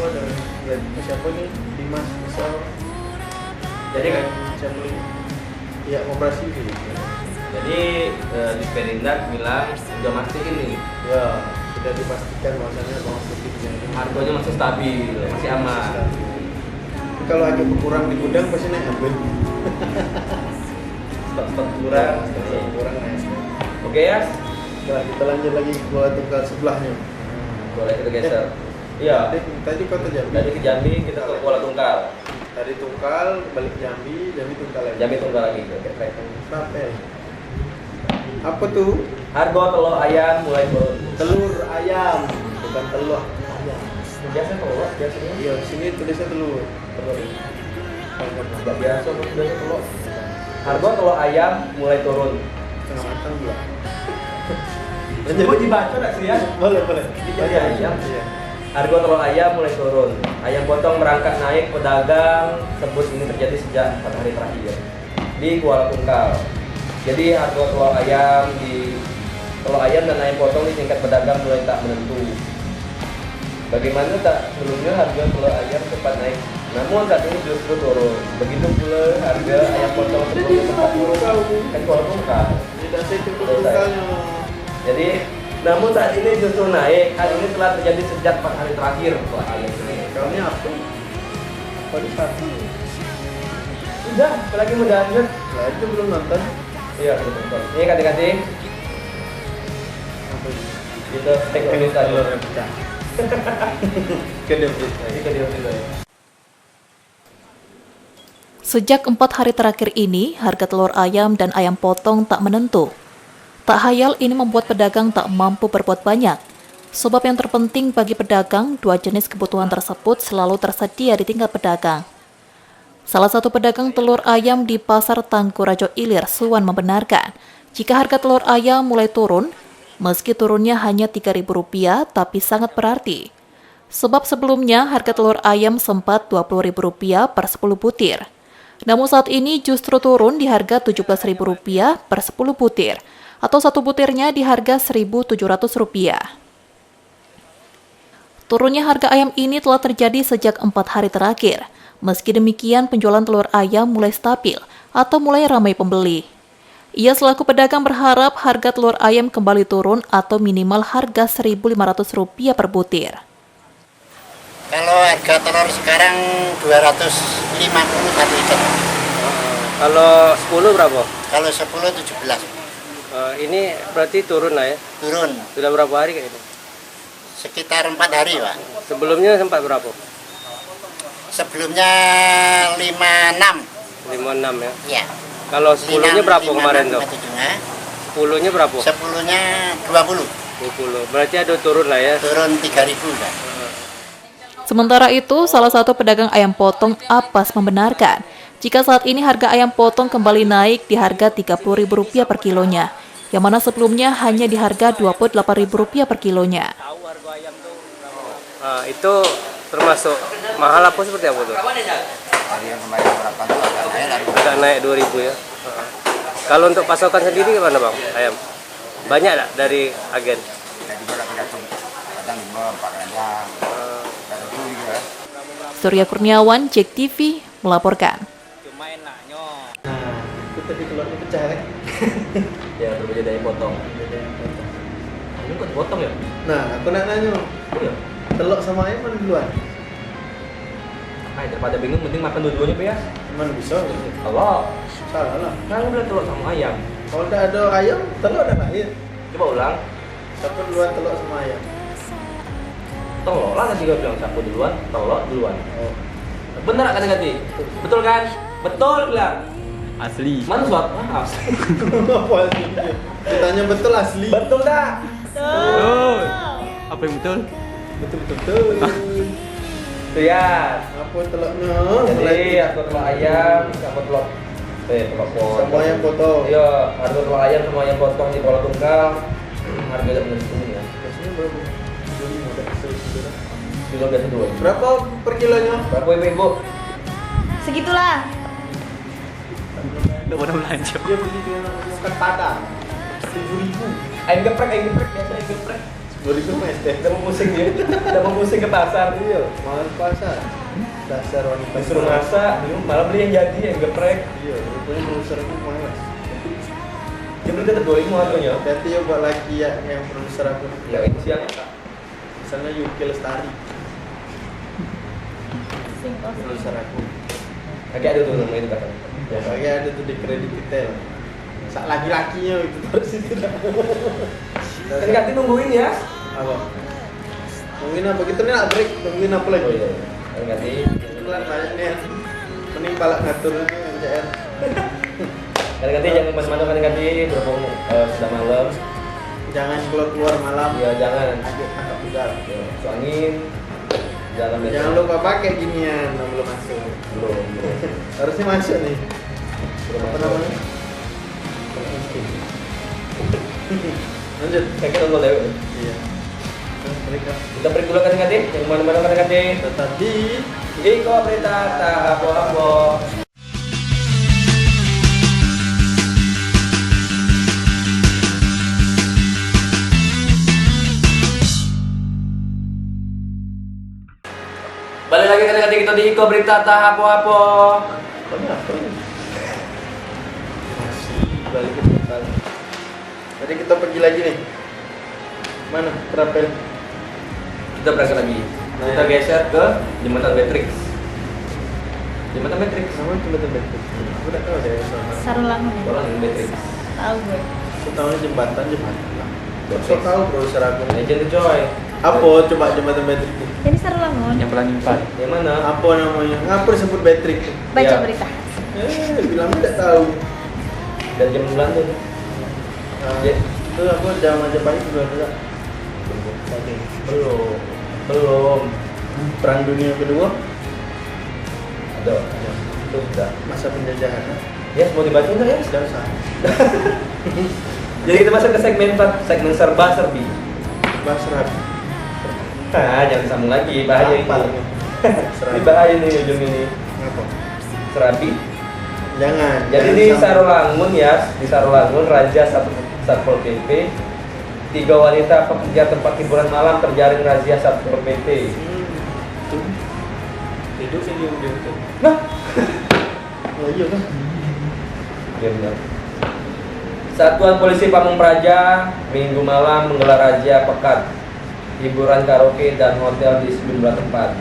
dan siapa nih Dimas bisa. Jadi kan siapa ini? Ya operasi gitu. Jadi Disperindak bilang sudah mastiin nih. Ya, sudah dipastikan bahwasanya bawang putih harganya masih stabil, masih aman. Kalau agak berkurang di gudang pasti naik ambil. Stok kurang naik. Oke ya. Nah, kita lanjut lagi ke Kuala Tungkal sebelahnya. Boleh kita geser. Iya. Tadi kota Jambi. Tadi ke Jambi, kita ke Kuala Tungkal. Tadi Tungkal, balik Jambi, Jambi Tungkal lagi. Jambi Tungkal lagi. Sampai. Apa tuh? Harga telur ayam mulai turun. Telur ayam, bukan telur ayam. Biasa telur, biasanya. Iya, sini tulisnya telur. Enggak biasa, biasa telur. Harga telur ayam mulai turun. Setengah matang belum? Mau dibaca nggak sih ya? Boleh. Jadi ayam. Harga telur ayam mulai turun. Ayam potong merangkak naik, pedagang sebut ini terjadi sejak 4 hari terakhir di Kuala Tungkal. Jadi harga telur ayam dan ayam potong di tingkat pedagang mulai tak menentu. Bagaimana tak sebelumnya harga telur ayam sempat naik, namun saat ini justru turun. Begitu pula harga ayam potong sebelumnya sempat turun. Kan walaupun kan Tidak saya. jadi, namun saat ini justru naik. Hal ini telah terjadi sejak 4 hari terakhir setelah ayam ini. Kami apa? Pada satu. Udah, apalagi mau lanjut. Lah itu belum nonton. Iya, belum nonton. Ini kadang-kadang Apa ini? kita teknis tadi. Kedua berita. Ini kedua berita. Sejak 4 hari terakhir ini, harga telur ayam dan ayam potong tak menentu. Tak hayal ini membuat pedagang tak mampu berbuat banyak. Sebab yang terpenting bagi pedagang, 2 jenis kebutuhan tersebut selalu tersedia di tingkat pedagang. Salah satu pedagang telur ayam di Pasar Tangku Rajo Ilir, Suwan membenarkan, jika harga telur ayam mulai turun, meski turunnya hanya Rp3.000, tapi sangat berarti. Sebab sebelumnya harga telur ayam sempat Rp20.000 per 10 butir. Namun saat ini justru turun di harga Rp17.000 per 10 butir, atau satu butirnya di harga Rp1.700. Turunnya harga ayam ini telah terjadi sejak 4 hari terakhir. Meski demikian, penjualan telur ayam mulai stabil atau mulai ramai pembeli. Ia selaku pedagang berharap harga telur ayam kembali turun atau minimal harga Rp1.500 per butir. Kalau harga telur sekarang 250 satu ikat. Kalau 10 berapa? Kalau 10 17. Ini berarti turun lah ya? Turun. Sudah berapa hari kayak ini? Sekitar 4 hari, Pak. Sebelumnya sempat berapa? Sebelumnya 56. 56 ya? Iya. Kalau 10-nya berapa kemarin tuh? 10-nya berapa? 10-nya 20. 20. Berarti ada turun lah ya? Turun 3.000 lah. Sementara itu, salah satu pedagang ayam potong Apas membenarkan jika saat ini harga ayam potong kembali naik di harga Rp30.000 per kilonya, yang mana sebelumnya hanya di harga Rp28.000 per kilonya. Itu termasuk mahal apa seperti apa tuh? Hari yang kemarin berapa tuh agak naik 2.000 ya. Kalau untuk pasokan sendiri gimana Bang ayam? Banyak tak dari agen? Surya Kurniawan, JEK TV melaporkan. Itu tadi telurnya pecah kan? Ya, berbeda dari potong. Ini kok potong ya? Nah, aku nak nanya. Iya. Telur sama ayam mana duluan? Daripada bingung, penting makan dua-duanya Pias. Mana bisa? Allah. Salah lah. Kan udah telur sama ayam. Kalau tidak ada ayam, telur dah lahir. Coba ulang. Siapa duluan telur sama ayam? Telur lah tadi gue bilang siapa duluan, telur duluan. Oh. Bener gak ganti-ganti? Betul kan? Betul bilang. Asli. Mana suap? Asli. Apa asli? Ditanya betul asli. Betul dah. Oh. Apa yang betul? Betul. Lihat. Apa telurnya? Jadi aku telur ayam, sama telur telur potong. Sama ayam potong. Iya, harga telur ayam sama ayam potong di Kuala Tunggal. Harga udah menentu ya. Biasanya berapa? 25 dah. Kilo biasa 2. Berapa per kilonya? Berapa ibu? Segitulah. Udah pada belanja. Dia beli di makan Padang. 7.000. Ayam geprek biasa ayam geprek. 2.000 mas teh. Udah mau pusing dia. Udah mau pusing ke pasar dia. Mahal pasar. Dasar wanita. Disuruh masak, malah beli yang jadi yang geprek. Iya, rupanya produser aku malas. Dia beli tetap 2.000 harganya. Berarti ya buat lagi ya yang produser aku. Ya itu siangnya Kak. Misalnya Yuki Lestari. Produser aku. Lagi ada tuh namanya itu Kak. Ya, lagi ada tuh di kredit detail. Sak laki-lakinya itu terus itu dah. Kan ganti nungguin ya. Apa? Nungguin apa? Kita nih nak break. Nungguin apa lagi? Oh iya. Kan ganti. Keluar banyak nih. Mending palak ngatur ini MCR. Kadang-kadang jangan kemana-mana, kadang-kadang berhubung sudah malam. Jangan keluar malam. Ya jangan. Agak bugar. Masuk angin. Jalan biasa. Jangan lupa pakai ginian. Belum masuk. Belum. Harusnya masuk nih. Apa namanya? Lanjut. Kayak kita nonton lewat. Iya. Kita break dulu kadang-kadang. Yang mana-mana kadang-kadang. Tetap di Iko Berita Tak Apa-apa. Balik lagi kata-kata kita di Iko Berita Tak Apa-apa. Kenapa ini? Masih balik ke depan. Jadi kita pergi lagi nih. Mana Trapel? Kita berangkat lagi. Kita geser ke Jembatan Matrix. Jembatan Matrix. Sama Jembatan Matrix. Aku udah tahu deh sama. Sarulangun ya? Sarulangun Matrix. Tahu gue. Aku tahunya jembatan lah. Aku tahu bro seragu. Legend coy. Apa coba Jembatan Matrix? Jadi Sarulangun. Yang pelan 4. Yang mana? Apa namanya? Ngapa disebut Matrix? Baca Ya. berita. Bilang tidak tahu. Dan jam 9 tuh. Itu aku jam Majapahit belum ada. Belum. Perang Dunia Kedua ada. Itu sudah. Masa penjajahan. Ya, mau dibaca enggak ya? Sudah usah. Jadi kita masuk ke segmen 4, segmen serba-serbi. Serba-serbi. Nah, jangan disambung lagi, bahaya ini. Ini bahaya nih ujung ini. Ngapa? Serabi. Jangan. Jadi di Sarolangun ya, di Sarolangun Raja Satpol PP, 3 wanita pekerja tempat hiburan malam terjaring razia Satpol PP. Hidup sih dia itu. Nah, Oh iya kan? dia benar. Satuan Polisi Pamung Praja Minggu malam menggelar razia pekat hiburan karaoke dan hotel di sejumlah tempat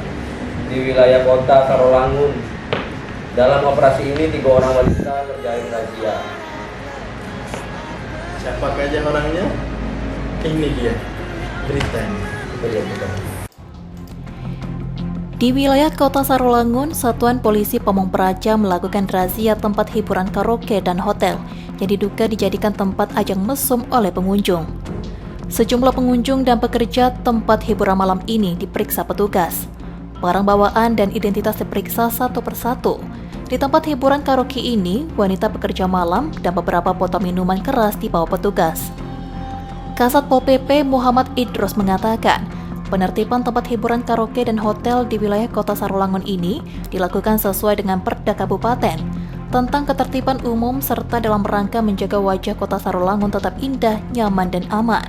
di wilayah kota Sarolangun. Dalam operasi ini 3 orang wanita terjaring razia. Siapa aja orangnya? Ini dia beritanya. Kita lihat kita. Di wilayah kota Sarolangun, Satuan Polisi Pamung Praja melakukan razia tempat hiburan karaoke dan hotel yang diduga dijadikan tempat ajang mesum oleh pengunjung. Sejumlah pengunjung dan pekerja tempat hiburan malam ini diperiksa petugas. Barang bawaan dan identitas diperiksa satu persatu. Di tempat hiburan karaoke ini, wanita pekerja malam dan beberapa botol minuman keras dibawa petugas. Kasat Pol PP Muhammad Idrus mengatakan, penertiban tempat hiburan karaoke dan hotel di wilayah kota Sarolangun ini dilakukan sesuai dengan Perda Kabupaten tentang ketertiban umum serta dalam rangka menjaga wajah kota Sarolangun tetap indah, nyaman, dan aman.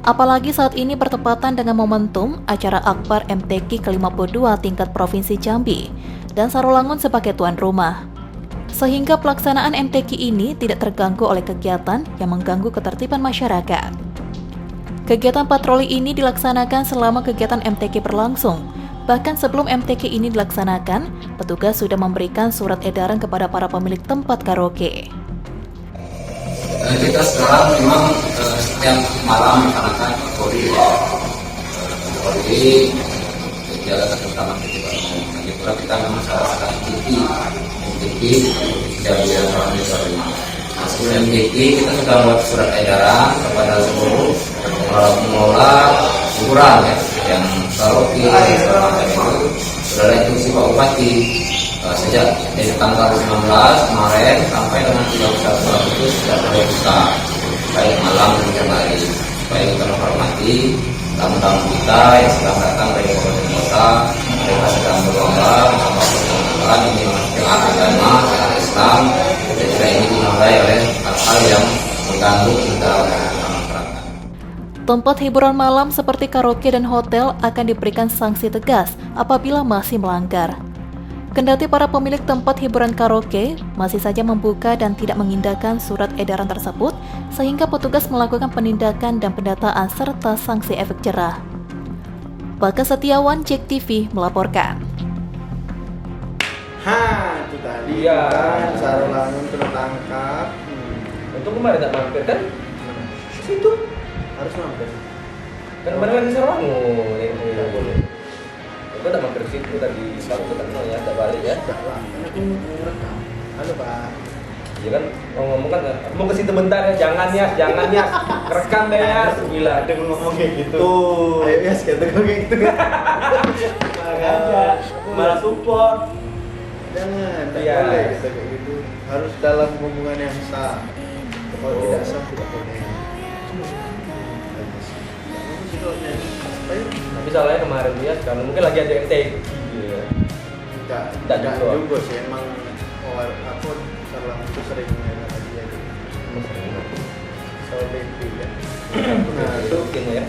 Apalagi saat ini bertepatan dengan momentum acara Akbar MTQ ke-52 tingkat Provinsi Jambi dan Sarolangun sebagai tuan rumah. Sehingga pelaksanaan MTQ ini tidak terganggu oleh kegiatan yang mengganggu ketertiban masyarakat. Kegiatan patroli ini dilaksanakan selama kegiatan MTQ berlangsung. Bahkan sebelum MTQ ini dilaksanakan, petugas sudah memberikan surat edaran kepada para pemilik tempat karaoke. Kita sekarang memang setiap malam melaksanakan patroli kegiatan terutama ketika kita memang salah satu MTQ jadian orang Indonesia. Nah, sebelum MTQ kita sudah membuat surat edaran kepada seluruh pengelola hiburan ya, yang karaoke segala macam itu sudah ada instruksi Pak Bupati sejak dari tanggal 19 kemarin sampai dengan 31 Agustus sudah boleh buka baik malam dan hari. Supaya kita menghormati tamu-tamu kita yang sedang datang dari kabupaten kota, mereka sedang berlomba bersama ini dengan agama dengan Islam. Jadi ini dimulai oleh hal-hal yang mengganggu kita. Tempat hiburan malam seperti karaoke dan hotel akan diberikan sanksi tegas apabila masih melanggar. Kendati para pemilik tempat hiburan karaoke masih saja membuka dan tidak mengindahkan surat edaran tersebut, sehingga petugas melakukan penindakan dan pendataan serta sanksi efek jerah. Bagas Setiawan, JEK TV melaporkan. Itu tadi kan Sarolangun kena tangkap. Untuk kemarin tak mampir kan? Situ harus mampir. Kan kemarin lagi Sarolangun yang tidak boleh. Itu udah mampir situ tadi, baru ketemu ya, tak balik ya. Tidak lah, aku merekam. Halo Pak. Iya kan, ngomong kan, aku mau ke situ bentar ya, jangan ya, rekam deh ya. Gila, ada ngomong kayak gitu. Ayo ya, kata kau kayak gitu kan. Malah support. Jangan, tak Iya. boleh kita kayak gitu. Harus dalam hubungan yang sah. Kalau tidak sah, tidak boleh. Tapi salahnya kemarin dia sekarang mungkin lagi ada MTQ. Tidak juga sih, emang aku Sarolangun itu sering ada dia gitu. Soal BP ya. Nah itu ya.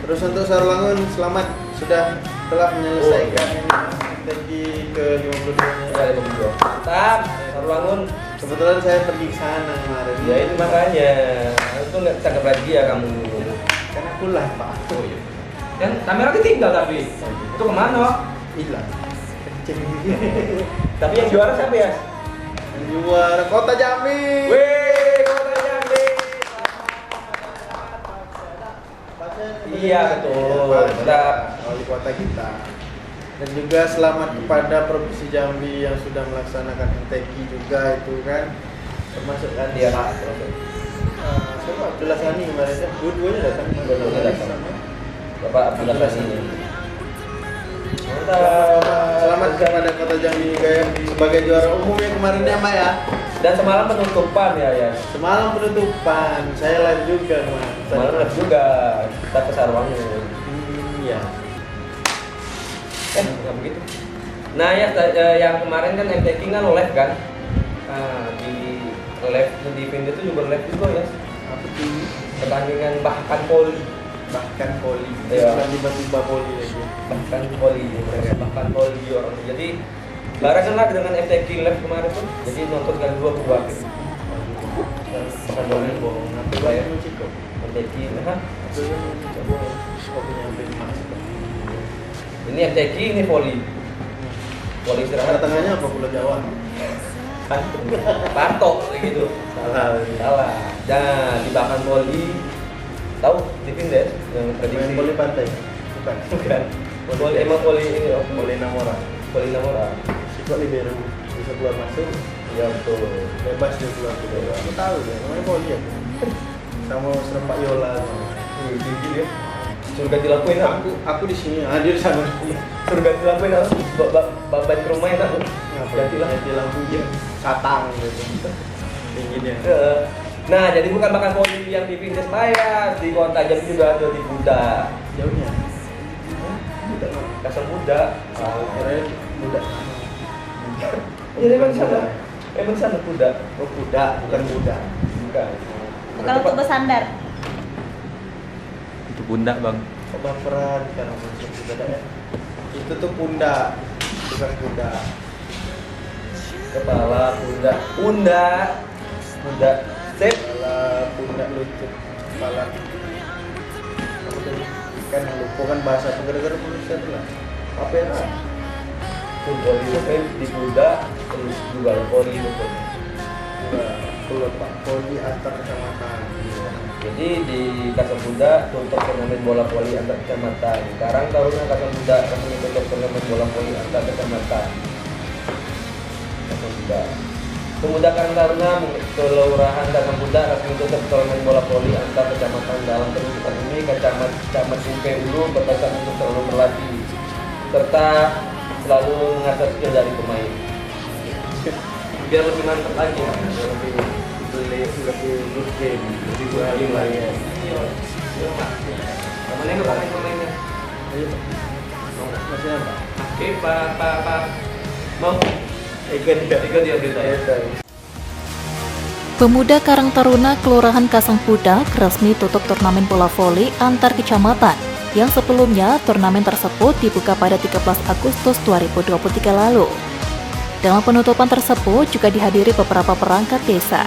Terus untuk Sarolangun selamat sudah telah menyelesaikan strategi ke-52-nya. Ya, 52. Mantap, Sarulangun. Kebetulan saya pergi ke sana kemarin. Ya itu makanya, itu nggak bisa kebahagia kamu. Karena pulang Pak. Oh iya. Dan kamera tinggal tapi itu kemana? Hilang. Kencing. Tapi yang juara siapa ya? Yang juara Kota Jambi. Wih, Kota Jambi. Iya betul. Mantap. Wali kota kita. Dan juga selamat kepada Provinsi Jambi yang sudah melaksanakan MTQ juga itu kan, termasuk kan Iya, Pak. siapa Abdullah Sani kemarin kan, dua-duanya datang. Dua-duanya datang. Bapak Abdullah Sani. Selamat kepada Kota Jambi juga yang sebagai juara umum yang kemarin ya Mbak ya. Dan semalam penutupan ya. Semalam penutupan, saya live juga kemarin. Semalam live juga, kita ke Sarulangun. Iya. Nggak begitu. Nah ya yang kemarin kan MTQ kan live kan. Di live di video itu juga live juga ya. Apa tuh? Pertandingan bahkan poli. Iya. Bukan tiba-tiba poli lagi. Bahkan poli orang. Jadi barengan lah dengan MTQ live kemarin tuh. Jadi nonton kali dua gitu. Bahkan poli bohong. Nanti bayar MTQ. Ini MTQ, ini voli istirahat. Tengahnya apa Pulau Jawa? Patok gitu. Salah. Nah, di bahkan voli tahu di Pindes yang prediksi voli pantai. Bukan. Voli emang voli ini loh. Voli Namora. Siko libero bisa keluar masuk. Ya betul. Bebas dia keluar. Aku tahu deh, namanya voli ya. Sama Serempak Yola. Tinggi dia. Surga dilakuin aku di sini, dia di sana. Surga dilakuin aku. Baban ke rumah aku. Ganti lampunya. Satang gitu. Tinggi dia. Nah, jadi bukan bahkan poli yang di Pindes Maya, di Kota Jambi juga ada di Buda. Jauhnya. Buda, Kasang Buda. Kirain Buda. Jadi emang sana Buda. Oh Buda, bukan Buda. Bukan. Bukan untuk bersandar. Itu pundak bang. Kok baperan karena masuk Buda ya? Itu tuh pundak, bukan Buda. Kepala, pundak. Sip. Kepala, pundak, lutut, kepala. Apa tadi? Kan lupa kan bahasa gara-gara penulisan lah. Apa ya? Poli di Buda, terus juga poli itu. Keluar Pak, poli antar kecamatan. Jadi di Kasang Buda tutup turnamen bola voli antar kecamatan. Karang Taruna Kasang Buda resmi tutup turnamen bola voli antar kecamatan. Kasang Buda. Pemuda Karang Taruna Kelurahan Kasang Buda resmi tutup turnamen bola voli antar kecamatan. Dalam kegiatan ini Camat Bungke Ulu berpesan untuk selalu berlatih serta selalu mengasah skill dari pemain. Biar lebih mantap lagi, lebih good game, lebih good lagi. Iya. Namanya nggak pakai pemainnya. Ayo Pak. Masih apa? Oke, Pak. Mau ikut dia berita ya. Pemuda Karang Taruna Kelurahan Kasang Buda resmi tutup turnamen bola voli antar kecamatan yang sebelumnya turnamen tersebut dibuka pada 13 Agustus 2023 lalu. Dalam penutupan tersebut juga dihadiri beberapa perangkat desa.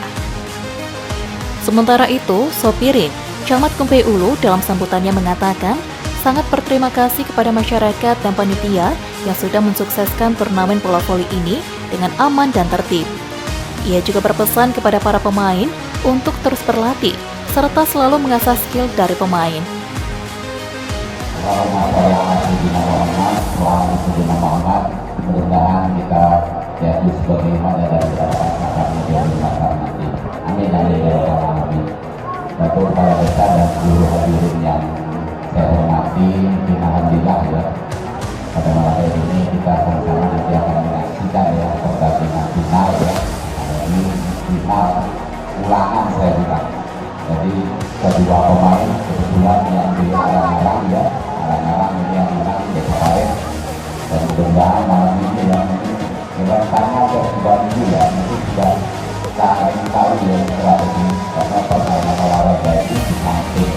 Sementara itu, Sopirin, Camat Kumpe Ulu dalam sambutannya mengatakan sangat berterima kasih kepada masyarakat dan panitia yang sudah mensukseskan turnamen bola voli ini dengan aman dan tertib. Ia juga berpesan kepada para pemain untuk terus berlatih serta selalu mengasah skill dari pemain. Mudah-mudahan kita jadi sebagaimana dari masyarakat menjadi masyarakat. Amin amin. Betul para besar dan seluruh hadirin yang saya hormati, alhamdulillah ya. Pada malam hari ini kita sama-sama nanti akan menyaksikan ya pertandingan final ya. Ini final ulangan saya bilang. Jadi kedua pemain kebetulan yang di Arang-Arang ya, Arang-Arang ini yang menang di kemarin. Dan mudah-mudahan malam ini yang tanya untuk sebuah minggu ya, nanti sudah kita akan tahu ya strategi karena permainan olahraga itu di samping.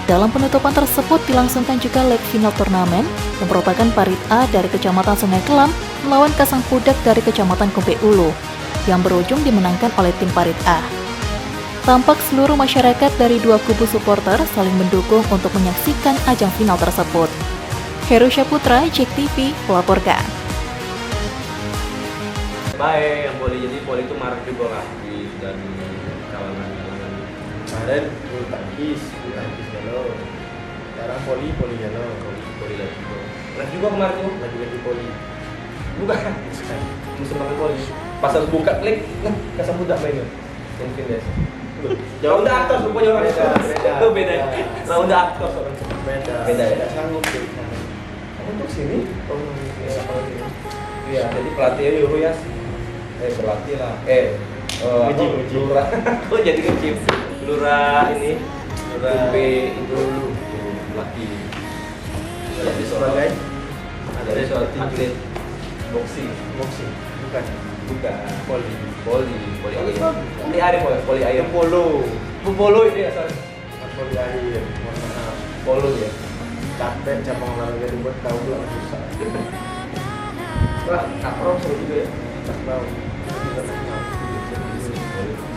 Dalam penutupan tersebut dilangsungkan juga leg final turnamen yang merupakan parit A dari Kecamatan Sungai Kelam melawan Kasang Pudak dari Kecamatan Kumpe Ulu yang berujung dimenangkan oleh tim parit A. Tampak seluruh masyarakat dari dua kubu supporter saling mendukung untuk menyaksikan ajang final tersebut. Heru Syaputra, JEK TV, melaporkan. Baik, yang poli jadi poli itu marak juga lah di kalangan Kemarin bulu tangkis galau. Sekarang poli galau. poli lagi juga. Nah juga kemarin tuh Lagi ganti poli. bukan musim pakai poli. Pas harus buka klik, nah Kasang Pudak mainnya. Mungkin deh. Jauh udah aktor rupanya orang beda. Nah udah aktor beda ya. Sanggup deh. Untuk sini, iya, jadi pelatihnya nyuruh ya, berlatih lah, Uji. lurah, kok jadi ngecip, lurah ini, lurah B itu pelatih, jadi sebagai atlet boxing, bukan, poli air, polo ini ya, Poli air. Mohon maaf. polo ya. Capek cabang olahraga dibuat tahu lah susah. Wah, takraw seru juga ya. Tahu.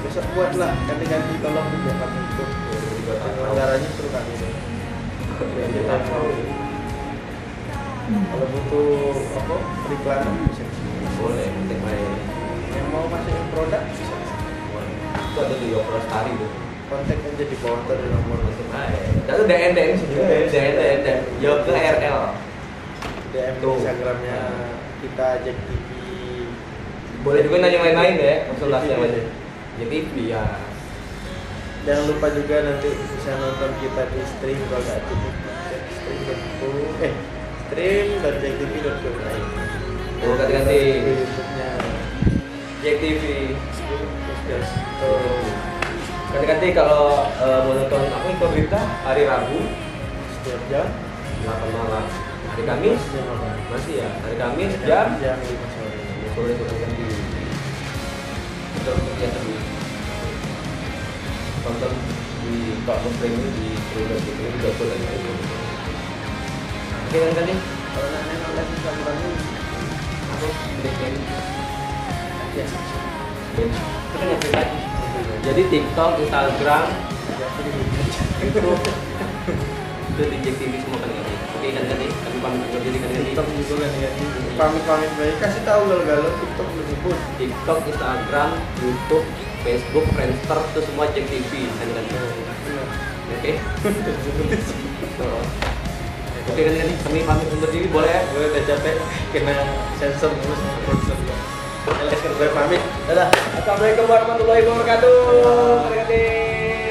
Besok buatlah ganti-ganti tolong juga kami ikut. Anggarannya suruh kami. Kalau butuh periklanan bisa. Boleh, penting main. Yang mau masukin produk bisa. Itu ada di Opera Stari tuh. Kontak aja di bawah tadi nomor Masuk aja. Lalu DN sendiri. DN. Jawab ke RL. DM Instagramnya kita JEK TV. Boleh juga nanya lain-lain ya, konsultasi yang lain. JTV ya. Jangan lupa juga nanti bisa nonton kita di stream kalau nggak cukup stream.jektv.co. Oh, ganti-ganti. YouTube-nya JTV. Ganti-ganti kalau mau nonton info berita hari Rabu setiap jam 8 malam. Hari Kamis masih ya. Hari Kamis jam 5 sore. boleh ganti. Terus ya terus tonton di platform streaming di Pro.tv juga boleh. Oke kan tadi Kalau nanya lagi sama kamu, aku bikin ya itu kan yang pribadi. Jadi TikTok, Instagram itu di JTV semua kan ini. Oke kan tadi kami pamit undur diri kan ini. TikTok juga kan ya. Pamit baik kasih tahu galau TikTok lebih pun. TikTok, Instagram, YouTube, Facebook, Friendster itu semua JTV kan kan. Oke. Oke kan tadi kami pamit undur diri boleh ya? Gue udah capek kena sensor terus. Gue pamit. Dadah. Assalamualaikum warahmatullahi wabarakatuh. Terima kasih.